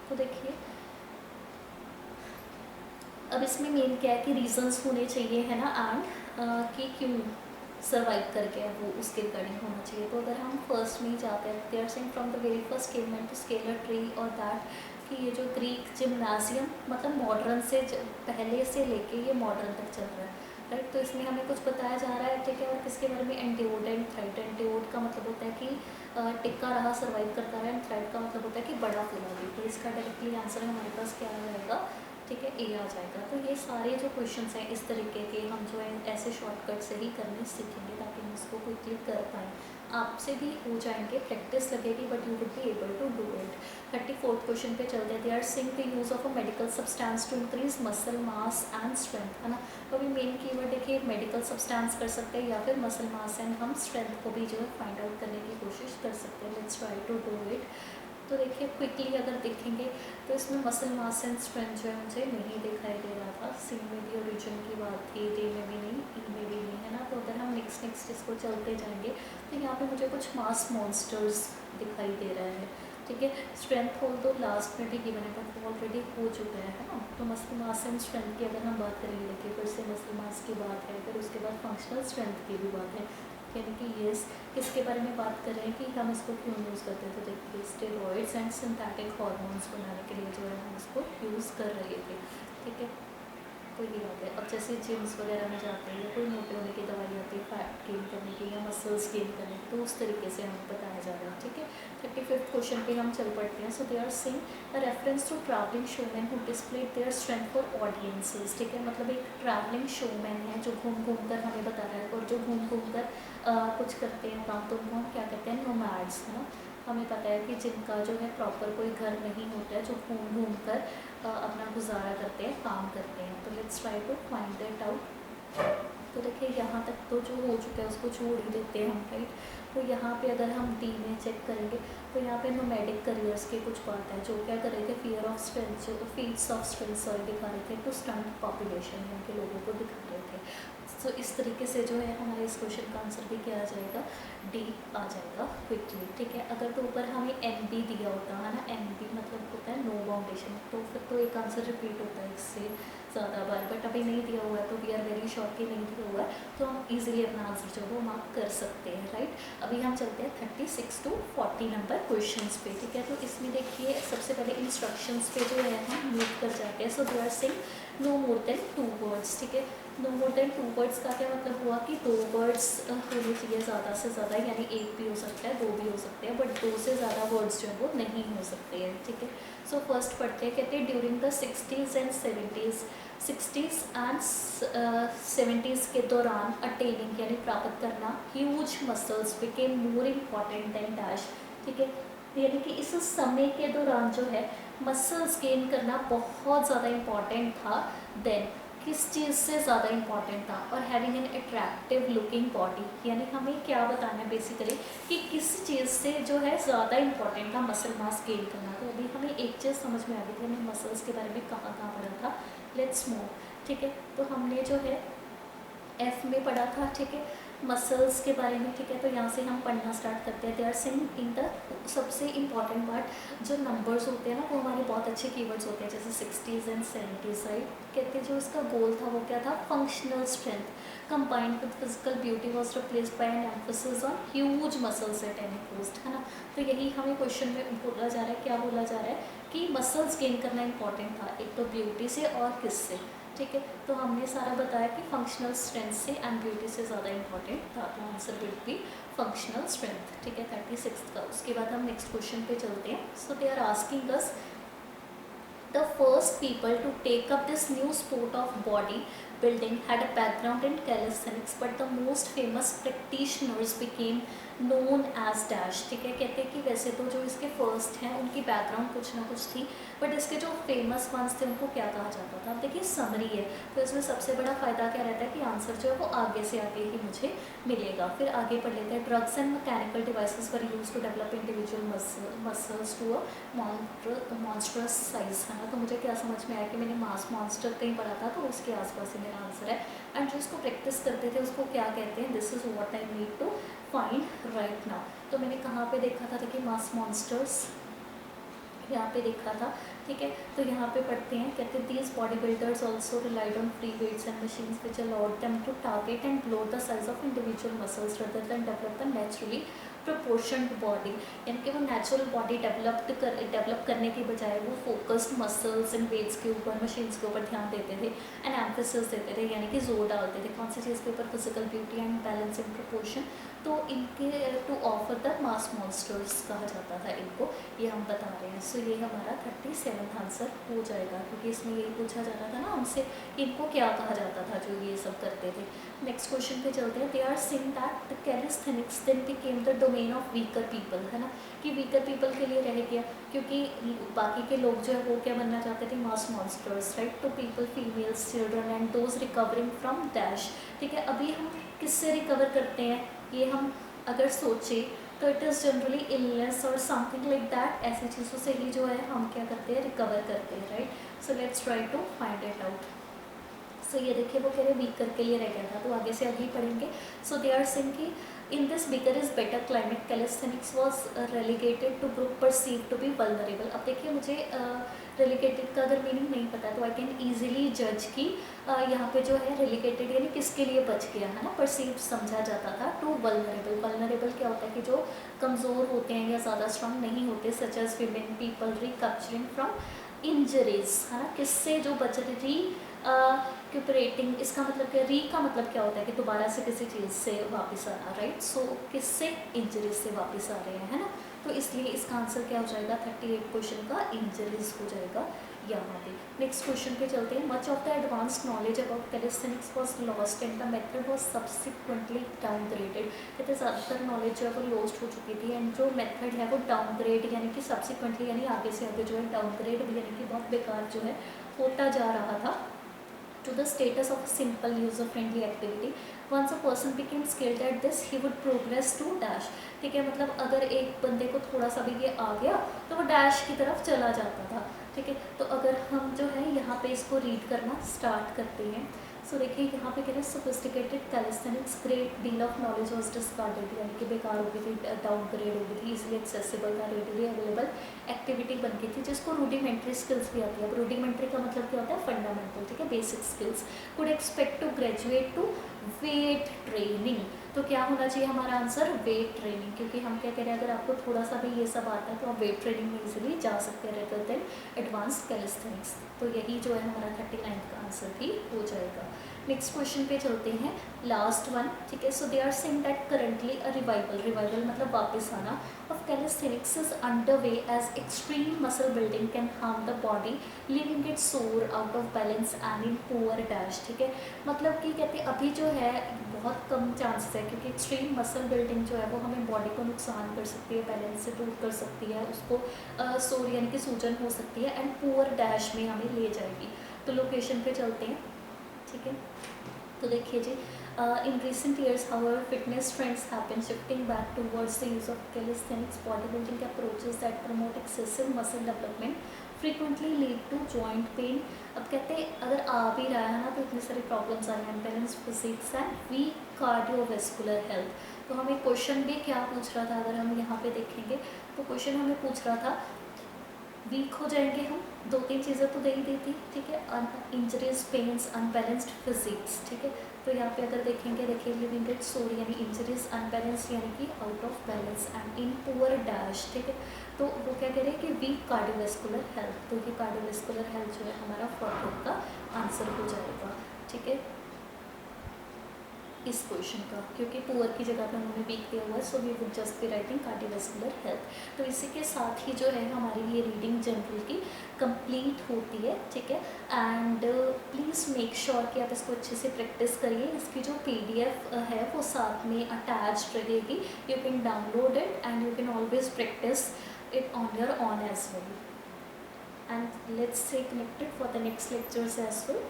[SPEAKER 2] तो देखिए अब इसमें मेन क्या है कि रीजंस होने चाहिए, है ना, एंड कि क्यों सर्वाइव करके है वो उसके रिगार्डिंग होना चाहिए। तो अगर हम फर्स्ट में ही जाते हैं, they are saying from the very first caveman to scale a tree और दैट, कि ये जो ग्रीक जिम्नाजियम मतलब मॉडर्न से पहले से लेके ये मॉडर्न तक चल रहा है, राइट। तो इसमें हमें कुछ बताया जा रहा है, ठीक है। और किसके बारे में, एंटीओड एंड थ्रेड। एंटीओड का मतलब होता है कि टिक्का रहा, सर्वाइव करता रहा, एंड थ्रेड का मतलब होता है कि बड़ा फैला भी। तो इसका डायरेक्टली आंसर हमारे पास क्या आ जाएगा, ठीक है, ए आ जाएगा। तो ये सारे जो क्वेश्चंस हैं इस तरीके के हम जो है ऐसे शॉर्टकट से ही करने सीखेंगे ताकि हम इसको क्विकली कर पाएँ। आपसे भी हो जाएंगे, प्रैक्टिस लगेगी, but you would be able to do it. 34th question पे चलते हैं। They are saying the use of a medical substance to increase muscle mass and strength, है ना। तो अभी मेन कीवर्ड देखिए, मेडिकल सब्सटेंस कर सकते हैं या फिर मसल मास एंड हम स्ट्रेंथ को भी जो है फाइंड आउट करने की कोशिश कर सकते हैं। Let's try to do it. तो देखिए क्विकली अगर देखेंगे तो इसमें मसल मास एंड स्ट्रेंथ जो है मुझे नहीं दिखाई दे रहा था। सी में भी ओरिजिन की बात थी, डी में भी नहीं, ई में भी नहीं, है ना। तो अगर हम नेक्स्ट इसको चलते जाएंगे तो यहाँ पे मुझे कुछ मास मॉन्स्टर्स दिखाई दे रहा है, ठीक है। स्ट्रेंथ होल तो लास्ट में भी गिवन है बट वो ऑलरेडी हो चुका है ना। तो मसल मास एंड स्ट्रेंथ की अगर हम बात करेंगे, देखिए फिर से मसल मास की बात है, फिर उसके बाद फंक्शनल स्ट्रेंथ की भी बात है, यानी कि येस किसके बारे में बात कर रहे हैं कि हम इसको क्यों यूज़ करते हैं। तो देखिए स्टेरॉइड्स एंड सिंथेटिक हार्मोन्स बनाने के लिए जो है हम इसको यूज़ कर रहे थे, ठीक है। तो ये बात है। अब जैसे जिम्स वगैरह में जाते हैं या कोई मोटे होने की दवाई आती है फैट गेन करने की या मसल्स गेन करने की, तो उस तरीके से हमें बताया जा रहा है, ठीक है। 35th क्वेश्चन पे हम चल पड़ते हैं। So they are saying a reference to travelling showman who displayed their strength for audiences, ठीक है। मतलब एक ट्रैवलिंग शोमैन है जो घूम घूम कर हमें बता रहा है, और जो घूम घूम कर कुछ करते हैं काम, तो उनको हम क्या कहते हैं, नोमैड्स, है ना। हमें पता है कि जिनका जो है प्रॉपर कोई घर नहीं होता है, जो घूम घूम कर अपना गुजारा करते हैं, काम करते हैं। तो let's try to find that out. तो देखिए यहाँ तक तो जो हो चुका है उसको छोड़ ही देते हैं हम, राइट। तो यहाँ पे अगर हम डी में चेक करेंगे तो यहाँ पे नोमैडिक करियर्स की कुछ बात है, जो क्या कर रहे थे, फियर ऑफ स्ट्रेंथ, जो फीट्स ऑफ स्ट्रेंथ सॉरी दिखा रहे थे, टू स्टंट पॉपुलेशन के लोगों को दिखा रहे थे। तो इस तरीके से जो है हमारे इस क्वेश्चन का आंसर भी क्या आ जाएगा, डी आ जाएगा क्विकली, ठीक है। अगर तो ऊपर हमें एन बी दिया होता है ना, एन बी मतलब होता है नो बाउंडेशन, तो फिर तो एक आंसर रिपीट होता है इससे ज़्यादा बार, बट अभी नहीं दिया हुआ है तो वी आर वेरी श्योर कि नहीं दिया हुआ है, तो हम इजीली अपना आंसर जो है वो मार्क कर सकते हैं, राइट। अभी हम चलते हैं 36 to 40 नंबर क्वेश्चंस पे, ठीक है। तो इसमें देखिए सबसे पहले इंस्ट्रक्शंस पे जो है हम मूव कर जाते हैं। So they are saying no more than 2 words, ठीक है। नो मोर देन 2 वर्ड्स का क्या मतलब हुआ कि 2 वर्ड्स होने चाहिए ज़्यादा से ज़्यादा, यानी एक भी हो सकता है, 2 भी हो सकते हैं, बट 2 से ज़्यादा वर्ड्स जो है वो नहीं हो सकते हैं, ठीक है। सो फर्स्ट पढ़ते हैं, कहते हैं during the 60s and 70s के दौरान अटेनिंग यानी प्राप्त करना huge muscles became more important than dash, ठीक है। यानी कि इस समय के दौरान जो है मसल्स गेन करना बहुत ज़्यादा इम्पॉर्टेंट था, देन किस चीज़ से ज़्यादा इम्पॉर्टेंट था, और having an attractive looking body, यानी हमें क्या बताना है बेसिकली कि किस चीज़ से जो है ज़्यादा इम्पॉर्टेंट था मसल मास गेन करना। तो अभी हमें एक चीज़ समझ में आ गई थी, हमें मसल्स के बारे में कहाँ कहाँ पढ़ा था। लेट्स मूव, ठीक है। तो हमने जो है एफ में पढ़ा था, ठीक है, मसल्स के बारे में, ठीक है। तो यहाँ से हम पढ़ना स्टार्ट करते हैं। They are saying in the सबसे इम्पॉर्टेंट पार्ट जो नंबर्स होते हैं ना, वो हमारे बहुत अच्छे कीवर्ड्स होते हैं, जैसे 60s एंड 70s, राइट। कहते हैं जो इसका गोल था वो क्या था, functional strength combined with physical beauty was replaced by an emphasis on huge muscles at any cost, है ना। तो यही हमें क्वेश्चन में बोला जा रहा है, क्या बोला जा रहा है कि मसल्स गेन करना इंपॉर्टेंट था, एक तो ब्यूटी से और किससे, ठीक है। तो हमने सारा बताया कि फंक्शनल स्ट्रेंथ से एंड ब्यूटी से ज़्यादा इंपॉर्टेंट था, तो answer will be functional strength, ठीक है, 36 का। उसके बाद हम नेक्स्ट क्वेश्चन पे चलते हैं। So they are asking us the first people to take up this new sport of body building had a background in calisthenics, but the most famous practitioners became known as dash, ठीक है। कहते हैं कि वैसे तो जो इसके फर्स्ट हैं उनकी बैकग्राउंड कुछ ना कुछ थी, बट इसके जो फेमस वंस थे उनको क्या कहा जाता था। अब देखिए समरी है, तो इसमें सबसे बड़ा फ़ायदा क्या रहता है कि आंसर जो है वो आगे से आगे ही मुझे मिलेगा। फिर आगे पढ़ लेते हैं। Drugs and mechanical devices were used to develop individual muscles to a monstrous size, है ना। तो मुझे क्या समझ में आया कि मैंने मास मॉन्स्टर कहीं पढ़ा था, तो उसके आसपास ही मेरा आंसर है। एंड जो इसको प्रैक्टिस करते थे उसको क्या कहते हैं, this is what I need to find right now. तो मैंने कहाँ पे देखा था, देखिए मास मॉन्स्टर्स यहाँ पे देखा था, ठीक है। तो यहाँ पे पढ़ते हैं, कहते हैं these body builders also relied on free weights and machines which allowed them to target and blow the size of individual muscles rather than develop the naturally proportioned body, यानी कि वो नेचुरल बॉडी डेवलप करने की बजाय वो फोकस्ड मसल्स एंड वेट्स के ऊपर, मशीन्स के ऊपर ध्यान देते थे एंड एम्फेसिस देते थे, यानी कि जोर डालते थे कौन सी चीज़ के ऊपर, physical beauty and balance in proportion. तो इनके to offer the mass monsters कहा जाता था इनको, ये हम बता रहे हैं। सो ये हमारा 37th आंसर हो जाएगा, क्योंकि इसमें यही पूछा जा रहा था ना हमसे, इनको क्या कहा जाता था जो ये सब करते थे। नेक्स्ट क्वेश्चन पे चलते हैं। They are saying that the calisthenics then became the domain of weaker people, है ना, कि वीकर पीपल के लिए रह गया, क्योंकि बाकी के लोग जो है वो क्या बनना चाहते थे, mass monsters, right. To people, females, children and those recovering from dash, ठीक है। अभी हम किससे रिकवर करते हैं, ये हम अगर सोचें तो इट इज़ जनरली इलनेस और समथिंग लाइक दैट, ऐसी चीज़ों से ही जो है हम क्या करते हैं, रिकवर करते हैं, right. So let's try to find it out. So ये देखिए वो कह रहे वीकर के लिए रह गया था, तो आगे से आगे पढ़ेंगे। सो दे आर सेइंग कि in this bigger is better climate calisthenics was relegated to group perceive to be vulnerable. अब देखिए मुझे रेलिगेटेड का अगर मीनिंग नहीं पता तो आई कैन ईजिली जज कि यहाँ पे जो है रेलिगेटेड यानी किसके लिए बच गया, है ना, परसीव समझा जाता था टू वल्नरेबल। वल्नरेबल क्या होता है कि जो कमज़ोर होते हैं या ज़्यादा स्ट्रांग नहीं होते, such as women, people recapturing from injuries, है ना, किससे जो बच रही, रिक्यूपरेटिंग, इसका मतलब क्या, री का मतलब क्या होता है कि दोबारा से किसी चीज़ से वापस आना, राइट। सो किससे, इंजरीज से वापस आ रहे हैं, है ना। तो इसलिए इसका आंसर क्या हो जाएगा, 38 क्वेश्चन का इंजरीज हो जाएगा यहाँ पे। नेक्स्ट क्वेश्चन पे चलते हैं। Much of the advanced knowledge about calisthenics was lost and the method was subsequently downgraded, कहते हैं ज़्यादातर नॉलेज जो है वो लॉस्ट हो चुकी थी एंड जो मेथड है वो डाउनग्रेड यानी कि सब्सिक्वेंटली यानी आगे से आगे जो है डाउनग्रेड यानी कि बहुत बेकार जो है होता जा रहा था to the status of a simple user-friendly activity. Once a person became skilled at this, he would progress to dash. ठीक है, मतलब अगर एक बंदे को थोड़ा सा भी ये आ गया तो वो डैश की तरफ चला जाता था, ठीक है। तो अगर हम जो है यहाँ पे इसको रीड करना स्टार्ट करते हैं। सो देखिए यहाँ पे कह रहे हैं sophisticated calisthenics great deal of knowledge was discarded, यानी कि बेकार हो गई थी, डाउनग्रेड हो गई थी, इसलिए एक्सेसिबल था, रेडिली अवेलेबल एक्टिविटी बन गई थी जिसको रूडिमेंट्री स्किल्स भी आती है। अब रूडिमेंट्री का मतलब क्या होता है, फंडामेंटल, ठीक है, basic skills. Could expect to graduate to weight training, तो क्या होना चाहिए हमारा आंसर, वेट ट्रेनिंग, क्योंकि हम क्या कह रहे हैं अगर आपको थोड़ा सा भी ये सब आता है तो आप वेट ट्रेनिंग में इजीली जा सकते हैं रेदर देन एडवांस्ड कैलिस्थेनिक्स। तो यही जो है हमारा 39 का आंसर भी हो जाएगा। नेक्स्ट क्वेश्चन पे चलते हैं, लास्ट वन, ठीक है। So they are saying that currently a revival मतलब वापस आना of calisthenics is under way as extreme muscle building can harm the body living it sore out of balance and in poor dash, ठीक है। मतलब कि कहते हैं अभी जो है बहुत कम चांसेस है, क्योंकि एक्सट्रीम मसल बिल्डिंग जो है वो हमें बॉडी को नुकसान कर सकती है, बैलेंस से दूर कर सकती है, उसको सोर यानी कि सूजन हो सकती है एंड पुअर डैश में हमें ले जाएगी। तो लोकेशन पे चलते हैं, ठीक है। तो देखिए जी, in recent years however fitness trends have been shifting back towards the use of calisthenics body building approaches that promote excessive muscle development frequently lead to joint pain. अब कहते हैं अगर आ भी रहा है ना तो इतनी सारी प्रॉब्लम्स आ रही हैं, balance physics and weak cardiovascular health. तो हमें क्वेश्चन भी क्या पूछ रहा था, अगर हम यहाँ पे देखेंगे तो क्वेश्चन हमें पूछ रहा था वीक हो जाएंगे हम, दो तीन चीज़ें तो दे ही दी थी, ठीक है, इंजरीज, पेन्स, अनबैलेंस्ड फिजिक्स, ठीक है। तो यहाँ पे अगर देखेंगे, देखिए लिविंग इट सोर यानी इंजरीज, अनबैलेंस्ड यानी कि out of balance and in poor dash, ठीक है। तो वो क्या कह रहे हैं कि वीक कार्डियोवेस्कुलर हेल्थ, तो ये कार्डियोवेस्कुलर हेल्थ जो है हमारा 40 का आंसर हो जाएगा, ठीक है, इस क्वेश्चन का, क्योंकि पुअर की जगह पे उन्होंने वीक दिया हुआ है। So we would just be writing cardiovascular health. तो इसी के साथ ही जो है हमारी ये रीडिंग जनरल की कंप्लीट होती है, ठीक है। एंड प्लीज़ मेक श्योर कि आप इसको अच्छे से प्रैक्टिस करिए। इसकी जो PDF है वो साथ में अटैच्ड रहेगी, you can download it and you can always practice it on your own as well. And let's stay connected for the next lectures as well.